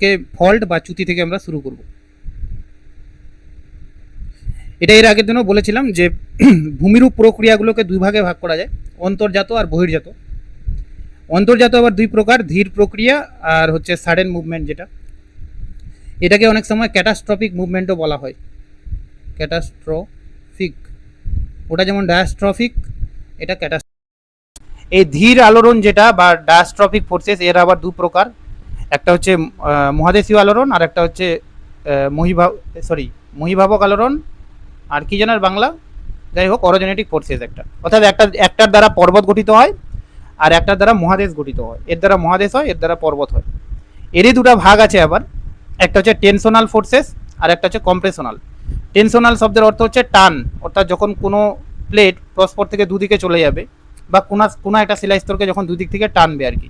কে fault বা চ্যুতি থেকে আমরা শুরু করব। এটা এর আগের দিনও বলেছিলাম যে ভূমিরূপ প্রক্রিয়াগুলোকে দুই ভাগে ভাগ করা যায়, অন্তর্জাত আর বহির্জাত। অন্তর্জাত আবার দুই প্রকার, ধীর প্রক্রিয়া আর হচ্ছে সাডেন মুভমেন্ট, যেটা এটাকে অনেক সময় ক্যাটাস্ট্রফিক মুভমেন্টও বলা হয়। ক্যাটাস্ট্রফিক, ওটা যেমন ডায়াস্ট্রফিক, এটা ক্যাটাস্ট্রফিক। এই ধীর আলোড়ন যেটা বা ডায়াস্ট্রফিক ফোর্সেস, এর আবার দু প্রকার, একটা হচ্ছে মহাদেশীয় আলোড়ন আর একটা হচ্ছে মহিভাবক আলোড়ন, আর কি জানার বাংলা, যাই হোক অরোজেনেটিক ফোর্সেস একটা, অর্থাৎ একটার দ্বারা পর্বত গঠিত হয় আর একটার দ্বারা মহাদেশ গঠিত হয়। এর দ্বারা মহাদেশ হয়, এর দ্বারা পর্বত হয়। এরই দুটো ভাগ আছে আবার, একটা হচ্ছে টেনশনাল ফোর্সেস আর একটা হচ্ছে কম্প্রেশনাল। টেনশনাল শব্দের অর্থ হচ্ছে টান, অর্থাৎ যখন কোনো প্লেট পরস্পর থেকে দুদিকে চলে যাবে বা কোনো একটা শিলাস্তরকে যখন দুদিক থেকে টানবে আর কি।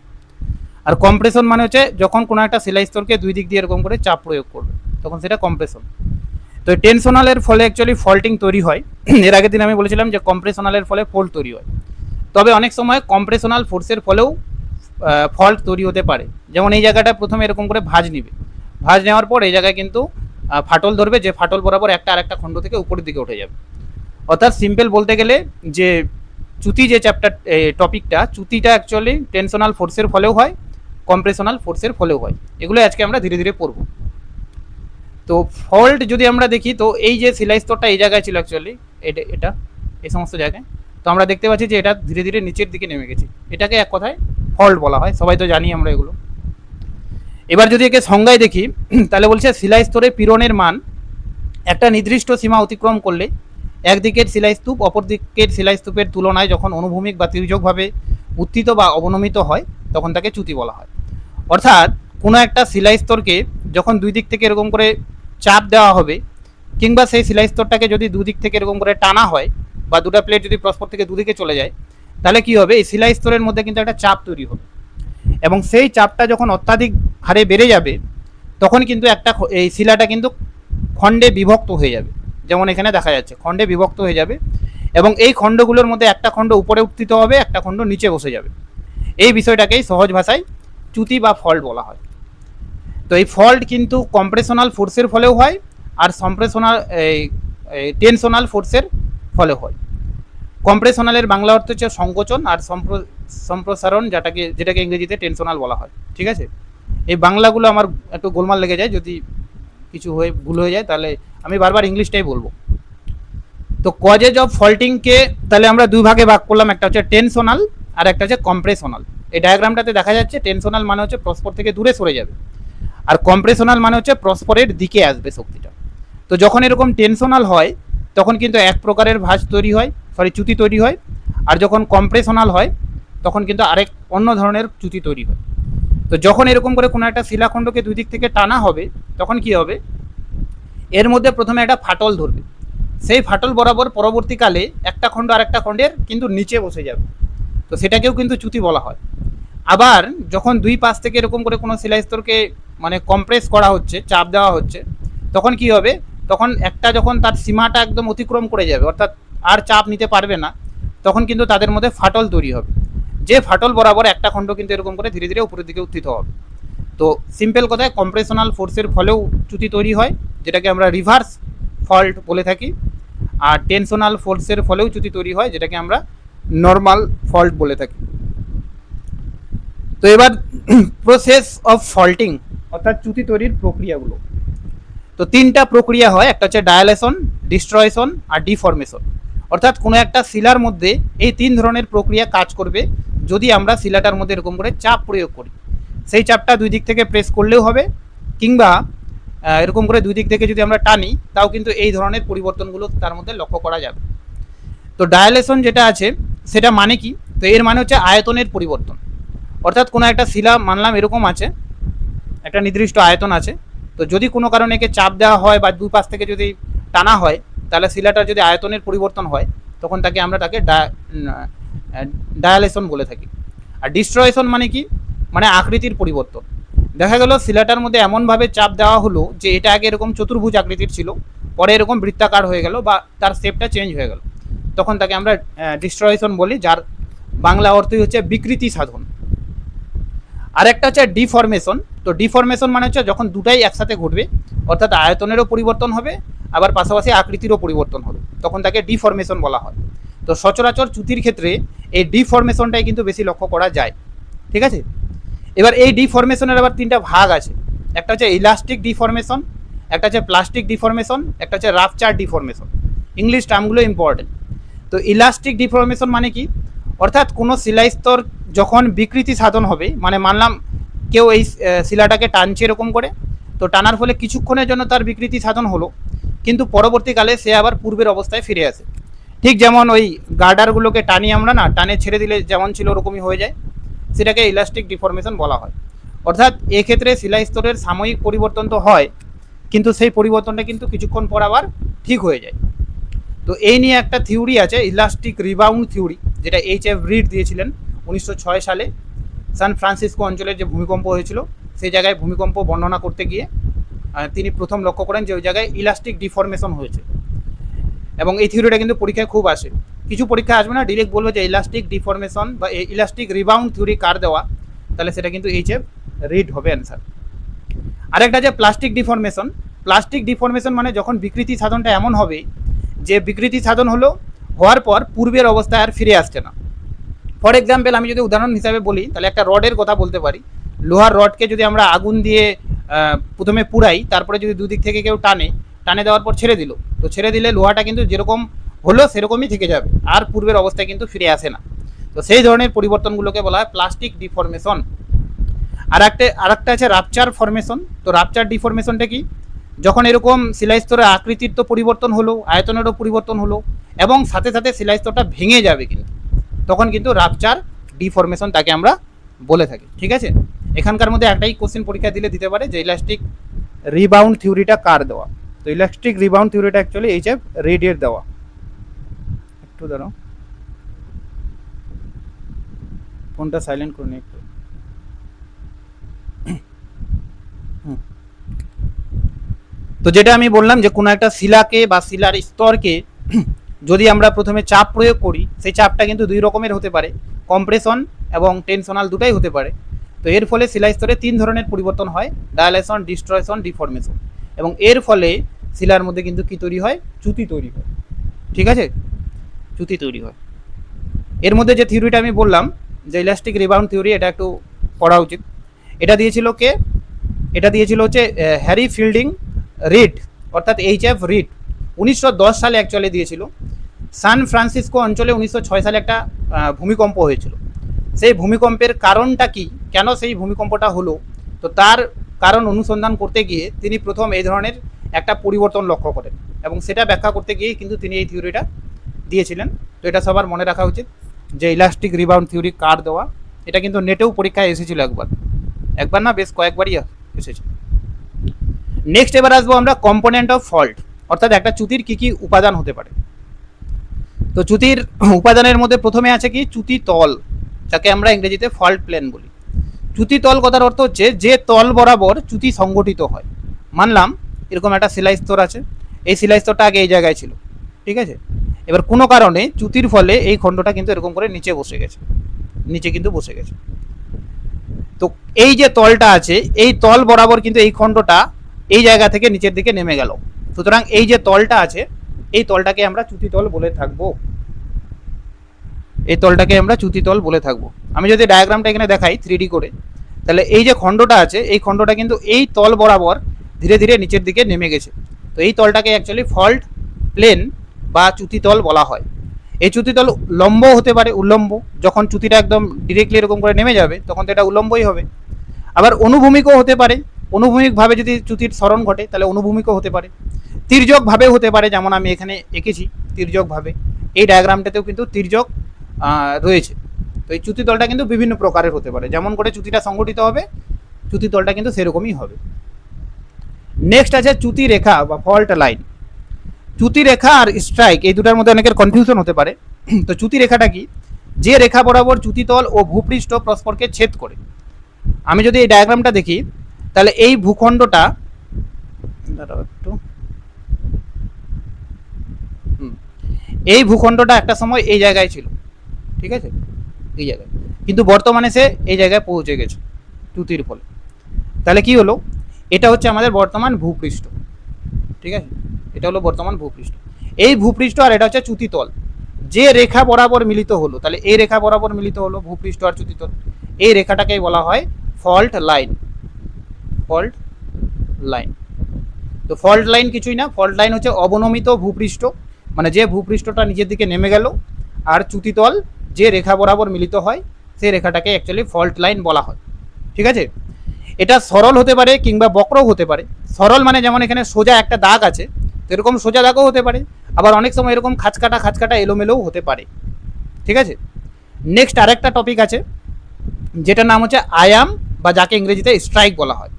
আর কম্প্রেশন মানে হচ্ছে যখন কোনো একটা শিলাস্তরকে দুই দিক দিয়ে এরকম করে চাপ প্রয়োগ করবে, তখন সেটা কম্প্রেশন। তো টেনশনালের ফলে অ্যাকচুয়ালি ফল্টিং তৈরি হয়। এর আগের দিন আমি বলেছিলাম যে কম্প্রেশনালের ফলে ফল্ট তৈরি হয়, তবে অনেক সময় কম্প্রেশনাল ফোর্সের ফলেও ফল্ট তৈরি হতে পারে। যেমন এই জায়গাটা প্রথমে এরকম করে ভাঁজ নিবে, ভাঁজ নেওয়ার পর এই জায়গায় কিন্তু ফাটল ধরবে, যে ফাটল বরাবর একটা আরেকটা খণ্ড থেকে উপরের দিকে উঠে যাবে। অর্থাৎ সিম্পল বলতে গেলে যে চ্যুতি যে চ্যাপ্টার টপিকটা, চ্যুতিটা অ্যাকচুয়ালি টেনশনাল ফোর্সের ফলেও হয়, কম্প্রেশনাল ফোর্সের ফলেও হয়। এগুলো আজকে আমরা ধীরে ধীরে পড়ব। তো ফল্ট যদি আমরা দেখি, তো এই যে সিলাই স্তরটা এই জায়গায় ছিল অ্যাকচুয়ালি, এটা এই সমস্ত জায়গায়, তো আমরা দেখতে পাচ্ছি যে এটা ধীরে ধীরে নিচের দিকে নেমে গেছে। এটাকে এক কথায় ফল্ট বলা হয়, সবাই তো জানি আমরা এগুলো। এবার যদি একে সংজ্ঞায় দেখি, তাহলে বলছে শিলা স্তরে পীড়নের মান একটা নির্দিষ্ট সীমা অতিক্রম করলে একদিকের শিলাস্তূপ অপর দিকের শিলাস্তূপের তুলনায় যখন অনুভূমিক বা তির্যকভাবে উত্থিত বা অবনমিত হয়, তখন তাকে চ্যুতি বলা হয়। অর্থাৎ কোনো একটা শিলাস্তরকে যখন দুই দিক থেকে এরকম করে চাপ দেওয়া হবে, কিংবা সেই শিলাস্তরটাকে যদি দুদিক থেকে এরকম করে টানা হয়, বা দুটো প্লেট যদি পরস্পর থেকে দুদিকে চলে যায়, তাহলে কি হবে, এই শিলাস্তরের মধ্যে কিন্তু একটা চাপ তৈরি হবে, এবং সেই চাপটা যখন অত্যাধিক হারে বেড়ে যাবে, তখন কিন্তু এই শিলাটা কিন্তু খণ্ডে বিভক্ত হয়ে যাবে। যেমন এখানে দেখা যাচ্ছে খণ্ডে বিভক্ত হয়ে যাবে, এবং এই খণ্ডগুলোর মধ্যে একটা খণ্ড উপরে উত্থিত হবে, একটা খণ্ড নিচে বসে যাবে। এই বিষয়টাকেই সহজ ভাষায় চ্যুতি বা ফল্ট বলা হয়। তো এই ফল্ট কিন্তু কম্প্রেশনাল ফোর্সের ফলেও হয়, আর টেনশনাল ফোর্সের ফলে হয়। কম্প্রেশনালের বাংলা অর্থ হচ্ছে সংকোচন, আর সম্প্রসারণ, যেটাকে ইংরেজিতে টেনশনাল বলা হয়। ঠিক আছে, এই বাংলাগুলো আমার একটু গোলমাল লেগে যায়, যদি কিছু ভুল হয়ে যায় তাহলে আমি বারবার ইংলিশটাই বলবো। তো কজেজ অফ ফল্টিংকে তাহলে আমরা দুই ভাগে ভাগ করলাম, একটা হচ্ছে টেনশনাল আর একটা হচ্ছে কম্প্রেশনাল। এই ডায়াগ্রামটাতে দেখা যাচ্ছে টেনশনাল মানে হচ্ছে পরস্পর থেকে দূরে সরে যাবে, আর কম্প্রেশনাল মানে হচ্ছে পরস্পরের দিকে আসবে শক্তিটা। তো যখন এরকম টেনশনাল হয়, তখন কিন্তু এক প্রকারের ভাঁজ তৈরি হয়, চ্যুতি তৈরি হয়। আর যখন কম্প্রেশনাল হয়, তখন কিন্তু আরেক অন্য ধরনের চ্যুতি তৈরি হয়। তো যখন এরকম করে কোনো একটা শিলাখণ্ডকে দুই দিক থেকে টানা হবে, তখন কি হবে, এর মধ্যে প্রথমে একটা ফাটল ধরবে, সেই ফাটল বরাবর পরবর্তীকালে একটা খণ্ড আর একটা খণ্ডের কিন্তু নিচে বসে যাবে, তো সেটাকেও কিন্তু চ্যুতি বলা হয়। আবার যখন দুই পাশ থেকে এরকম করে কোনো শিলাস্তরকে মানে কম্প্রেস করা হচ্ছে, চাপ দেওয়া হচ্ছে, তখন কি হবে, তখন একটা যখন তার সীমাটা একদম অতিক্রম করে যাবে, অর্থাৎ আর চাপ নিতে পারবে না, তখন কিন্তু তাদের মধ্যে ফাটল তৈরি হবে, যে ফাটল বরাবর একটা খণ্ড কিন্তু এরকম করে ধীরে ধীরে উপরের দিকে উত্থিত হবে। তো সিম্পল কথায় কম্প্রেশনাল ফোর্সের ফলেও চ্যুতি তৈরি হয়, যেটাকে আমরা রিভার্স ফল্ট বলে থাকি, আর টেনশনাল ফোর্সের ফলেও চ্যুতি তৈরি হয়, যেটাকে আমরা নর্মাল ফল্ট বলে থাকি। তো এবার প্রসেস অফ ফল্টিং, অর্থাৎ চ্যুতি তৈরির প্রক্রিয়াগুলো। তো তিনটা প্রক্রিয়া হয়, একটা হচ্ছে ডায়ালেশন, ডিস্ট্রয়েশন আর ডিফর্মেশন। অর্থাৎ কোনো একটা শিলার মধ্যে এই তিন ধরনের প্রক্রিয়া কাজ করবে যদি আমরা শিলাটার মধ্যে এরকম করে চাপ প্রয়োগ করি। সেই চাপটা দুই দিক থেকে প্রেস করলেও হবে, কিংবা এরকম করে দুই দিক থেকে যদি আমরা টানি, তাও কিন্তু এই ধরনের পরিবর্তনগুলো তার মধ্যে লক্ষ্য করা যাবে। তো ডায়ালেশন যেটা আছে, সেটা মানে কি, তো এর মানে হচ্ছে আয়তনের পরিবর্তন। অর্থাৎ কোনো একটা শিলা মানলাম এরকম আছে, একটা নির্দিষ্ট আয়তন আছে, তো যদি কোনো কারণে একে চাপ দেওয়া হয় বা দুই পাশ থেকে যদি টানা হয়, তাহলে শিলাটার যদি আয়তনের পরিবর্তন হয়, তখন তাকে ডায়ালেশন বলে থাকি। আর ডিস্ট্রয়েশন মানে কি, মানে আকৃতির পরিবর্তন। দেখা গেল শিলাটার মধ্যে এমনভাবে চাপ দেওয়া হলো যে এটা আগে এরকম চতুর্ভুজ আকৃতির ছিল, পরে এরকম বৃত্তাকার হয়ে গেল বা তার শেপটা চেঞ্জ হয়ে গেল, তখন তাকে আমরা ডিস্ট্রয়েশন বলি, যার বাংলা অর্থই হচ্ছে বিকৃতি সাধন। আর একটা হচ্ছে ডিফরমেশন। তো ডিফরমেশন মানে হচ্ছে যখন দুটাই একসাথে ঘটবে, অর্থাৎ আয়তনেরও পরিবর্তন হবে, আবার পাশাপাশি আকৃতিরও পরিবর্তন হবে, তখন তাকে ডিফরমেশন বলা হয়। তো সচরাচর চ্যুতির ক্ষেত্রে এই ডিফরমেশনটাই কিন্তু বেশি লক্ষ্য করা যায়। ঠিক আছে, এবার এই ডিফরমেশনের আবার তিনটা ভাগ আছে। একটা হচ্ছে ইলাস্টিক ডিফরমেশন, একটা হচ্ছে প্লাস্টিক ডিফরমেশন, একটা হচ্ছে রাপচার ডিফরমেশন। ইংলিশ টার্মগুলো ইম্পর্টেন্ট। তো ইলাস্টিক ডিফরমেশন মানে কি, অর্থাৎ কোনো শিলা স্তর যখন বিকৃতি সাধন হবে, মানে মানলাম কেউ এই শিলাটাকে টানছে এরকম করে, তো টানার ফলে কিছুক্ষণের জন্য তার বিকৃতি সাধন হলো, কিন্তু পরবর্তীকালে সে আবার পূর্বের অবস্থায় ফিরে আসে। ঠিক যেমন ওই গার্ডারগুলোকে টানি আমরা না, টানে ছেড়ে দিলে যেমন ছিল ওরকমই হয়ে যায়, সেটাকে ইলাস্টিক ডিফরমেশন বলা হয়। অর্থাৎ এক্ষেত্রে শিলা স্তরের সাময়িক পরিবর্তন তো হয়, কিন্তু সেই পরিবর্তনটা কিন্তু কিছুক্ষণ পর আবার ঠিক হয়ে যায়। তো এই নিয়ে একটা থিওরি আছে, ইলাস্টিক রিবাউন্ড থিওরি, যেটা H.F. রিড দিয়েছিলেন 1906 সালে। সান ফ্রান্সিসকো অঞ্চলের যে ভূমিকম্প হয়েছিল, সেই জায়গায় ভূমিকম্প বর্ণনা করতে গিয়ে তিনি প্রথম লক্ষ্য করেন যে ওই জায়গায় ইলাস্টিক ডিফরমেশন হয়েছে। এবং এই থিওরিটা কিন্তু পরীক্ষায় খুব আসে। কিছু পরীক্ষা আসবে না, ডিরেক্ট বলবে যে ইলাস্টিক ডিফরমেশন বা ইলাস্টিক রিবাউন্ড থিওরি কার দেওয়া, তাহলে সেটা কিন্তু H.F. রিড হবে অ্যান্সার। আরেকটা যে প্লাস্টিক ডিফরমেশন। প্লাস্টিক ডিফরমেশন মানে যখন বিকৃতি সাধনটা এমন হবে যে বিকৃতি সাধন হলো, হওয়ার পর পূর্বের অবস্থায় আর ফিরে আসছে না। ফর এক্সাম্পল আমি যদি উদাহরণ হিসাবে বলি, তাহলে একটা রডের কথা বলতে পারি। লোহার রডকে যদি আমরা আগুন দিয়ে প্রথমে পুড়াই, তারপরে যদি দুদিক থেকে কেউ টানে দেওয়ার পর ছেড়ে দিল, তো ছেড়ে দিলে লোহাটা কিন্তু যেরকম হলো সেরকমই থেকে যাবে, আর পূর্বের অবস্থায় কিন্তু ফিরে আসে না। তো সেই ধরনের পরিবর্তনগুলোকে বলা হয় প্লাস্টিক ডিফরমেশন। আরেকটা আছে রাপচার ফরমেশন। তো রাপচার ডিফরমেশনটা কি, যখন এরকম শিলাস্তরের আকৃতির তো পরিবর্তন হলো, আয়তনেরও পরিবর্তন হলো, এবং সাথে সাথে শিলাস্তরটা ভেঙে যাবে, কিন্তু তখন কিন্তু রাপচার ডিফরমেশন তাকে আমরা বলে থাকি। ঠিক আছে, এখানকার মধ্যে একটাই কোশ্চেন পরীক্ষা দিলে দিতে পারে যে ইলাস্টিক রিবাউন্ড থিওরিটা কার দেওয়া। তো ইলাস্টিক রিবাউন্ড থিওরিটা অ্যাকচুয়ালি H.F. রিডের দেওয়া। একটু দাঁড়াও, ফোনটা সাইলেন্ট করে নিই একটু। তো যেটা আমি বললাম যে কোনো একটা শিলাকে বা শিলার স্তরকে যদি আমরা প্রথমে চাপ প্রয়োগ করি, সেই চাপটা কিন্তু দুই রকমের হতে পারে, কম্প্রেশন এবং টেনশনাল, দুটাই হতে পারে। তো এর ফলে শিলা স্তরে তিন ধরনের পরিবর্তন হয়, ডায়ালেশন, ডিস্ট্রয়শন, ডিফরমেশন। এবং এর ফলে শিলার মধ্যে কিন্তু কি তৈরি হয়, চ্যুতি তৈরি হয়। ঠিক আছে, চ্যুতি তৈরি হয়। এর মধ্যে যে থিওরিটা আমি বললাম যে ইলাস্টিক রিবাউন্ড থিওরি, এটা একটু পড়া উচিত। এটা দিয়েছিল কে, এটা দিয়েছিল হচ্ছে হ্যারি ফিল্ডিং রিড, অর্থাৎ H.F. রিড। 1910 সালে অ্যাকচুয়ালি দিয়েছিল। সান ফ্রান্সিসকো অঞ্চলে 1906 সালে একটা ভূমিকম্প হয়েছিল। সেই ভূমিকম্পের কারণটা কি, কেন সেই ভূমিকম্পটা হলো, তো তার কারণ অনুসন্ধান করতে গিয়ে তিনি প্রথম এই ধরনের একটা পরিবর্তন লক্ষ্য করেন, এবং সেটা ব্যাখ্যা করতে গিয়ে কিন্তু তিনি এই থিওরিটা দিয়েছিলেন। তো এটা সবার মনে রাখা উচিত যে ইলাস্টিক রিবাউন্ড থিওরি কার দেওয়া। এটা কিন্তু নেটেও পরীক্ষায় এসেছিল একবার না, বেশ কয়েকবারই এসেছে। নেক্সট এবার আসবো আমরা কম্পোনেন্ট অফ ফল্ট, অর্থাৎ একটা চ্যুতির কী কী উপাদান হতে পারে। তো চ্যুতির উপাদানের মধ্যে প্রথমে আছে কি, চ্যুতি তল, যাকে আমরা ইংরেজিতে ফল্ট প্লেন বলি। চ্যুতি তল কথার অর্থ হচ্ছে যে তল বরাবর চ্যুতি সংগঠিত হয়। মানলাম এরকম একটা শিলা স্তর আছে, এই শিলা স্তরটা আগে এই জায়গায় ছিল, ঠিক আছে। এবার কোনো কারণে চ্যুতির ফলে এই খণ্ডটা কিন্তু এরকম করে নিচে বসে গেছে, নিচে কিন্তু বসে গেছে। তো এই যে তলটা আছে, এই তল বরাবর কিন্তু এই খণ্ডটা এই জায়গা থেকে নিচের দিকে নেমে গেল। সুতরাং এই যে তলটা আছে, এই তলটাকে আমরা চ্যুতি তল বলে থাকবো। এই তলটাকে আমরা চ্যুতি তল বলে থাকবো। আমি যদি ডায়াগ্রামটা এখানে দেখাই 3D করে, তাহলে এই যে খণ্ডটা আছে, এই খণ্ডটা কিন্তু এই তল বরাবর ধীরে ধীরে নিচের দিকে নেমে গেছে। তো এই তলটাকে অ্যাকচুয়ালি ফল্ট প্লেন বা চ্যুতি তল বলা হয়। এই চ্যুতি তল লম্ব হতে পারে, উল্লম্ব। যখন চ্যুতিটা একদম ডিরেক্টলি এরকম করে নেমে যাবে, তখন তো এটা উল্লম্বই হবে। আবার অনুভূমিকও হতে পারে, অনুভূমিকভাবে যদি চ্যুতির স্মরণ ঘটে তাহলে অনুভূমিকও হতে পারে। তির্যকভাবেও হতে পারে, যেমন আমি এখানে এঁকেছি তির্যকভাবে। এই ডায়াগ্রামটাতেও কিন্তু তির্যক রয়েছে। তো এই চ্যুতি তলটা কিন্তু বিভিন্ন প্রকারের হতে পারে, যেমন করে চ্যুতিটা সংগঠিত হবে, চ্যুতি তলটা কিন্তু সেরকমই হবে। নেক্সট আছে চ্যুতি রেখা বা ফল্ট লাইন। চ্যুতি রেখা আর স্ট্রাইক, এই দুটার মধ্যে অনেকের কনফিউশন হতে পারে। তো চ্যুতি রেখাটা কি, যে রেখা বরাবর চ্যুতিতল ও ভূপৃষ্ঠ পরস্পরকে ছেদ করে। আমি যদি এই ডায়াগ্রামটা দেখি, তাহলে এই ভূখণ্ডটা একটু এই ভূখণ্ডটা একটা সময় এই জায়গায় ছিল, ঠিক আছে, এই জায়গায়, কিন্তু বর্তমানে সে এই জায়গায় পৌঁছে গেছে। চ্যুতির ফলে। তাহলে কি হলো, এটা হচ্ছে আমাদের বর্তমান ভূপৃষ্ঠ, ঠিক আছে, এটা হলো বর্তমান ভূপৃষ্ঠ। এই ভূপৃষ্ঠ আর এটা হচ্ছে চ্যুতিতল, যে রেখা বরাবর মিলিত হলো, তাহলে এই রেখা বরাবর মিলিত হলো ভূপৃষ্ঠ আর চ্যুতিতল, এই রেখাটাকেই বলা হয় ফল্ট লাইন। Fault line. তো ফল্ট লাইন কিছুই না, ফল্ট লাইন হচ্ছে অবনমিত ভূপৃষ্ঠ, মানে যে ভূপৃষ্ঠটা নিচের দিকে নেমে গেল, আর চ্যুতিতল যে রেখা বরাবর মিলিত হয় সেই রেখাটাকে অ্যাকচুয়ালি ফল্ট লাইন বলা হয়, ঠিক আছে। এটা সরল হতে পারে কিংবা বক্রও হতে পারে। সরল মানে যেমন এখানে সোজা একটা দাগ আছে, তো এরকম সোজা দাগও হতে পারে, আবার অনেক সময় এরকম খাঁচকাটা এলোমেলোও হতে পারে, ঠিক আছে। নেক্সট আরেকটা টপিক আছে যেটার নাম হচ্ছে আয়াম, বা যাকে ইংরেজিতে স্ট্রাইক বলা হয়।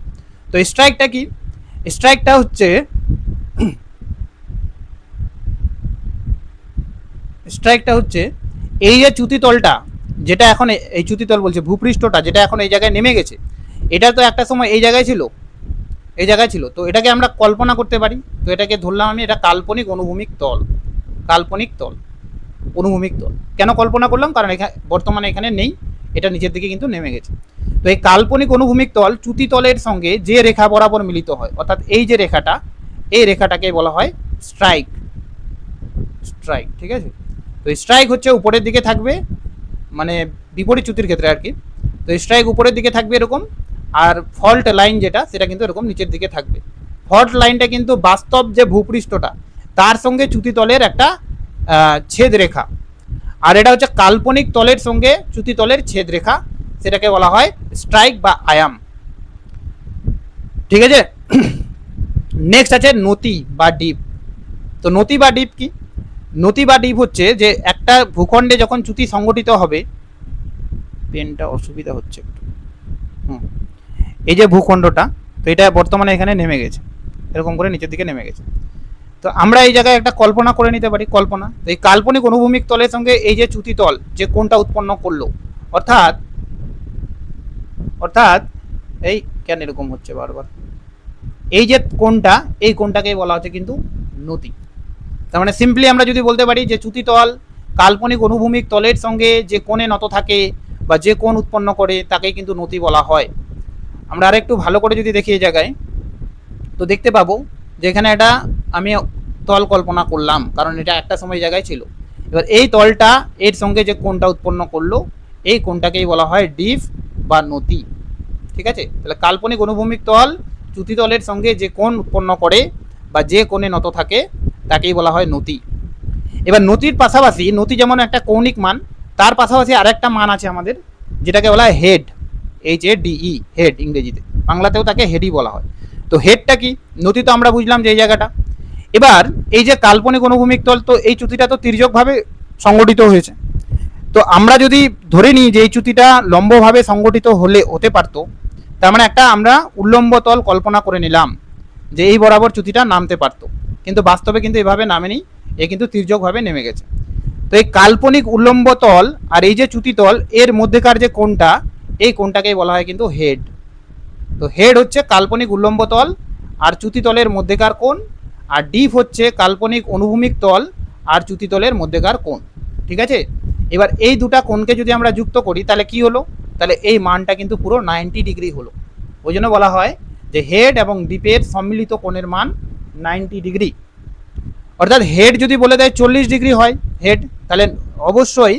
তো স্ট্রাইকটা কি? স্ট্রাইকটা হচ্ছে এই যে চ্যুতিতলটা, যেটা এখন এই চ্যুতিতল বলছে, ভূপৃষ্ঠটা যেটা এখন এই জায়গায় নেমে গেছে, এটা তো একটা সময় এই জায়গায় ছিল, এই জায়গায় ছিল, তো এটাকে আমরা কল্পনা করতে পারি। তো এটাকে ধরলাম আমি এটা কাল্পনিক অনুভূমিক তল। কাল্পনিক তল, অনুভূমিক তল কেন কল্পনা করলাম, কারণ এখানে বর্তমানে এখানে নেই, এটা নিচের দিকে কিন্তু নেমে গেছে। তো এই কাল্পনিক অনুভূমিক তল চ্যুতিতলের সঙ্গে যে রেখা বরাবর মিলিত হয়, অর্থাৎ এই যে রেখাটা, এই রেখাটাকে বলা হয় স্ট্রাইক। স্ট্রাইক, ঠিক আছে। তো স্ট্রাইক হচ্ছে উপরের দিকে থাকবে, মানে বিপরীত চ্যুতির ক্ষেত্রে আর কি। তো স্ট্রাইক উপরের দিকে থাকবে এরকম, আর ফল্ট লাইন যেটা, সেটা কিন্তু এরকম নিচের দিকে থাকবে। ফল্ট লাইনটা কিন্তু বাস্তব যে ভূপৃষ্ঠটা তার সঙ্গে চ্যুতিতলের একটা ছেদ রেখা, আর এটা হচ্ছে কাল্পনিক তলের সঙ্গে চ্যুতিতলের ছেদ রেখা, সেটাকে বলা হয় স্ট্রাইক বা আয়াম, ঠিক আছে। নেক্সট আছে নতি বা ডিপ। তো নতি বা ডিপ কি? নতি বা ডিপ হচ্ছে যে একটা ভূখণ্ডে যখন চ্যুতি সংগঠিত হবে, পেনটা অসুবিধা হচ্ছে একটু, এই যে ভূখণ্ডটা, তো এটা বর্তমানে এখানে নেমে গেছে, এরকম করে নিচের দিকে নেমে গেছে। তো আমরা এই জায়গায় একটা কল্পনা করে নিতে পারি, কল্পনা। তো এই কাল্পনিক অনুভূমিক তলের সঙ্গে এই যে চ্যুতিতল যে কোণটা উৎপন্ন করলো, অর্থাৎ অর্থাৎ এই কেন এরকম হচ্ছে বারবার, এই যে কোণটা, এই কোণটাকেই বলা হচ্ছে কিন্তু নতি। তার মানে সিম্পলি আমরা যদি বলতে পারি যে চ্যুতিতল কাল্পনিক অনুভূমিক তলের সঙ্গে যে কোণে নত থাকে বা যে কোণ উৎপন্ন করে তাকেই কিন্তু নতি বলা হয়। আমরা আরেকটু ভালো করে যদি দেখি এই জায়গায়, তো দেখতে পাবো যে এখানে এটা আমি তল কল্পনা করলাম, কারণ এটা একটা সময় জায়গায় ছিল। এবার এই তলটা এর সঙ্গে যে কোণটা উৎপন্ন করলো, এই কোণটাকেই বলা হয় ডিপ বা নতি, ঠিক আছে। তাহলে কাল্পনিক অনুভূমিক তল চ্যুতিতলের সঙ্গে যে কোণ উৎপন্ন করে বা যে কোণে নত থাকে তাকেই বলা হয় নতি। এবার নতির পাশাপাশি, নতি যেমন একটা কৌণিক মান, তার পাশাপাশি আরেকটা মান আছে আমাদের, যেটাকে বলা হয় হেড, HADE, হেড ইংরেজিতে, বাংলাতেও তাকে হেডই বলা হয়। তো হেডটা কি? নতি তো আমরা বুঝলাম যে এই জায়গাটা। এবার এই যে কাল্পনিক অনুভূমিক তল, তো এই চ্যুতিটা তো তির্যকভাবে সংগঠিত হয়েছে। তো আমরা যদি ধরে নিই যে এই চ্যুতিটা লম্বভাবে সংগঠিত হতে পারতো, তার মানে একটা আমরা উল্লম্ব তল কল্পনা করে নিলাম যে এই বরাবর চ্যুতিটা নামতে পারতো, কিন্তু বাস্তবে কিন্তু এভাবে নামেনি, এ কিন্তু তির্যকভাবে নেমে গেছে। তো এই কাল্পনিক উল্লম্ব তল আর এই যে চ্যুতিতল এর মধ্যেকার যে কোণটা, এই কোণটাকেই বলা হয় কিন্তু হেড। তো হেড হচ্ছে কাল্পনিক উল্লম্ব তল আর চ্যুতিতলের মধ্যেকার কোণ, আর ডিপ হচ্ছে কাল্পনিক অনুভূমিক তল আর চ্যুতিতলের মধ্যেকার কোণ, ঠিক আছে। এবার এই দুটা কোণকে যদি আমরা যুক্ত করি তাহলে কি হলো, তাহলে এই মানটা কিন্তু পুরো 90 ডিগ্রি হলো। ওই জন্য বলা হয় যে হেড এবং ডিপের সম্মিলিত কোণের মান 90 ডিগ্রি। অর্থাৎ হেড যদি বলে দেয় 40 ডিগ্রি হয় হেড, তাহলে অবশ্যই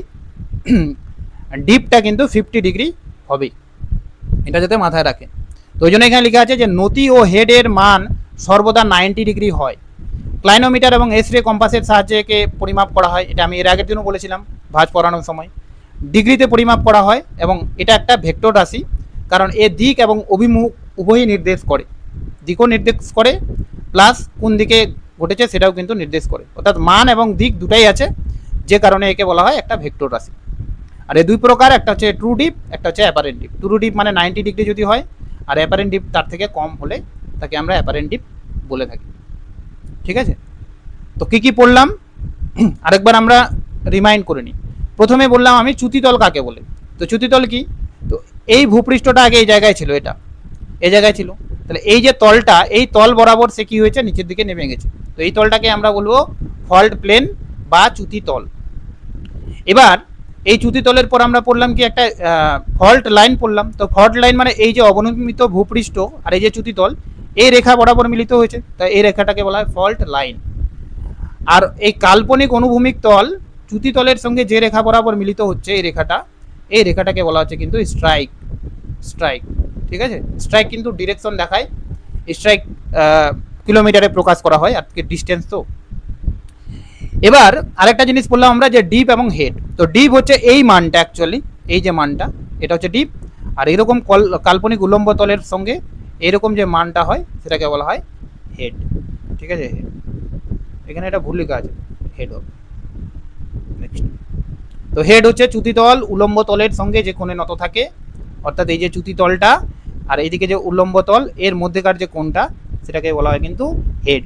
ডিপটা কিন্তু 50 ডিগ্রি হবে, এটা যাতে মাথায় রাখে। তো ওই জন্য এখানে লেখা আছে যে নতি ও হেডের মান সর্বদা 90 ডিগ্রি হয়। ক্লাইনোমিটার এবং এক্সরে কম্পাসের সাহায্যে একে পরিমাপ করা হয়, এটা আমি এর আগের দিনও বলেছিলাম ভাঁজ পড়ানোর সময়। ডিগ্রিতে পরিমাপ করা হয় এবং এটা একটা ভেক্টর রাশি, কারণ এ দিক এবং অভিমুখ উভয়ই নির্দেশ করে, দিকও নির্দেশ করে প্লাস কোন দিকে ঘটেছে সেটাও কিন্তু নির্দেশ করে, অর্থাৎ মান এবং দিক দুটাই আছে, যে কারণে একে বলা হয় একটা ভেক্টর রাশি। আর এই দুই প্রকার, একটা হচ্ছে ট্রু ডিপ, একটা হচ্ছে অ্যাপারেন্ট ডিপ। ট্রু ডিপ মানে 90 ডিগ্রি যদি হয়, আর অ্যাপারেন্ট ডিপ তার থেকে কম হলে তাকে আমরা অ্যাপারেন্ট ডিপ বলে থাকি, ঠিক আছে। তো কী কী পড়লাম আরেকবার আমরা রিমাইন্ড করে নিই। প্রথমে বললাম আমি চ্যুতিতল কাকে বলে। তো চ্যুতিতল কি? তো এই ভূপৃষ্ঠটা আগে এই জায়গায় ছিল, এটা এই জায়গায় ছিল, তাহলে এই যে তলটা, এই তল বরাবর সে কি হয়েছে, নিচের দিকে নেমে গেছে। তো এই তলটাকে আমরা বলবো ফল্ট প্লেন বা চ্যুতিতল। এবার এই চ্যুতিতলের পর আমরা পড়লাম কি একটা ফল্ট লাইন পড়লাম। তো ফল্ট লাইন মানে এই যে অবনমিত ভূপৃষ্ঠ আর এই যে চ্যুতিতল, এই রেখা বরাবর মিলিত হয়েছে, তাই এই রেখাটাকে বলা হয় ফল্ট লাইন। আর এই কাল্পনিক অনুভূমিক তল চ্যুতিতলের সঙ্গে যে রেখা বরাবর মিলিত হচ্ছে এই রেখাটাকে বলা হচ্ছে কিন্তু স্ট্রাইক। স্ট্রাইক, ঠিক আছে। স্ট্রাইক কিন্তু ডিরেকশন দেখায়, স্ট্রাইক কিলোমিটারে প্রকাশ করা হয় আজকে ডিস্টেন্স। তো এবার আরেকটা জিনিস বললাম আমরা যে ডিপ এবং হেড। তো ডিপ হচ্ছে এই মানটা, অ্যাকচুয়ালি এই যে মানটা এটা হচ্ছে ডিপ, আর এরকম কাল্পনিক উল্লম্ব তলের সঙ্গে এরকম যে মানটা হয় সেটাকে বলা হয় হেড, ঠিক আছে। হেড, এখানে এটা ভুল লেখা আছে, হেড হবে নেক্সট। তো হেড হচ্ছে চ্যুতিতল উল্লম্ব তলের সঙ্গে যে কোণে নত থাকে, অর্থাৎ এই যে চ্যুতিতলটা আর এইদিকে যে উল্লম্ব তল এর মধ্যেকার যে কোণটা সেটাকে বলা হয় কিন্তু হেড।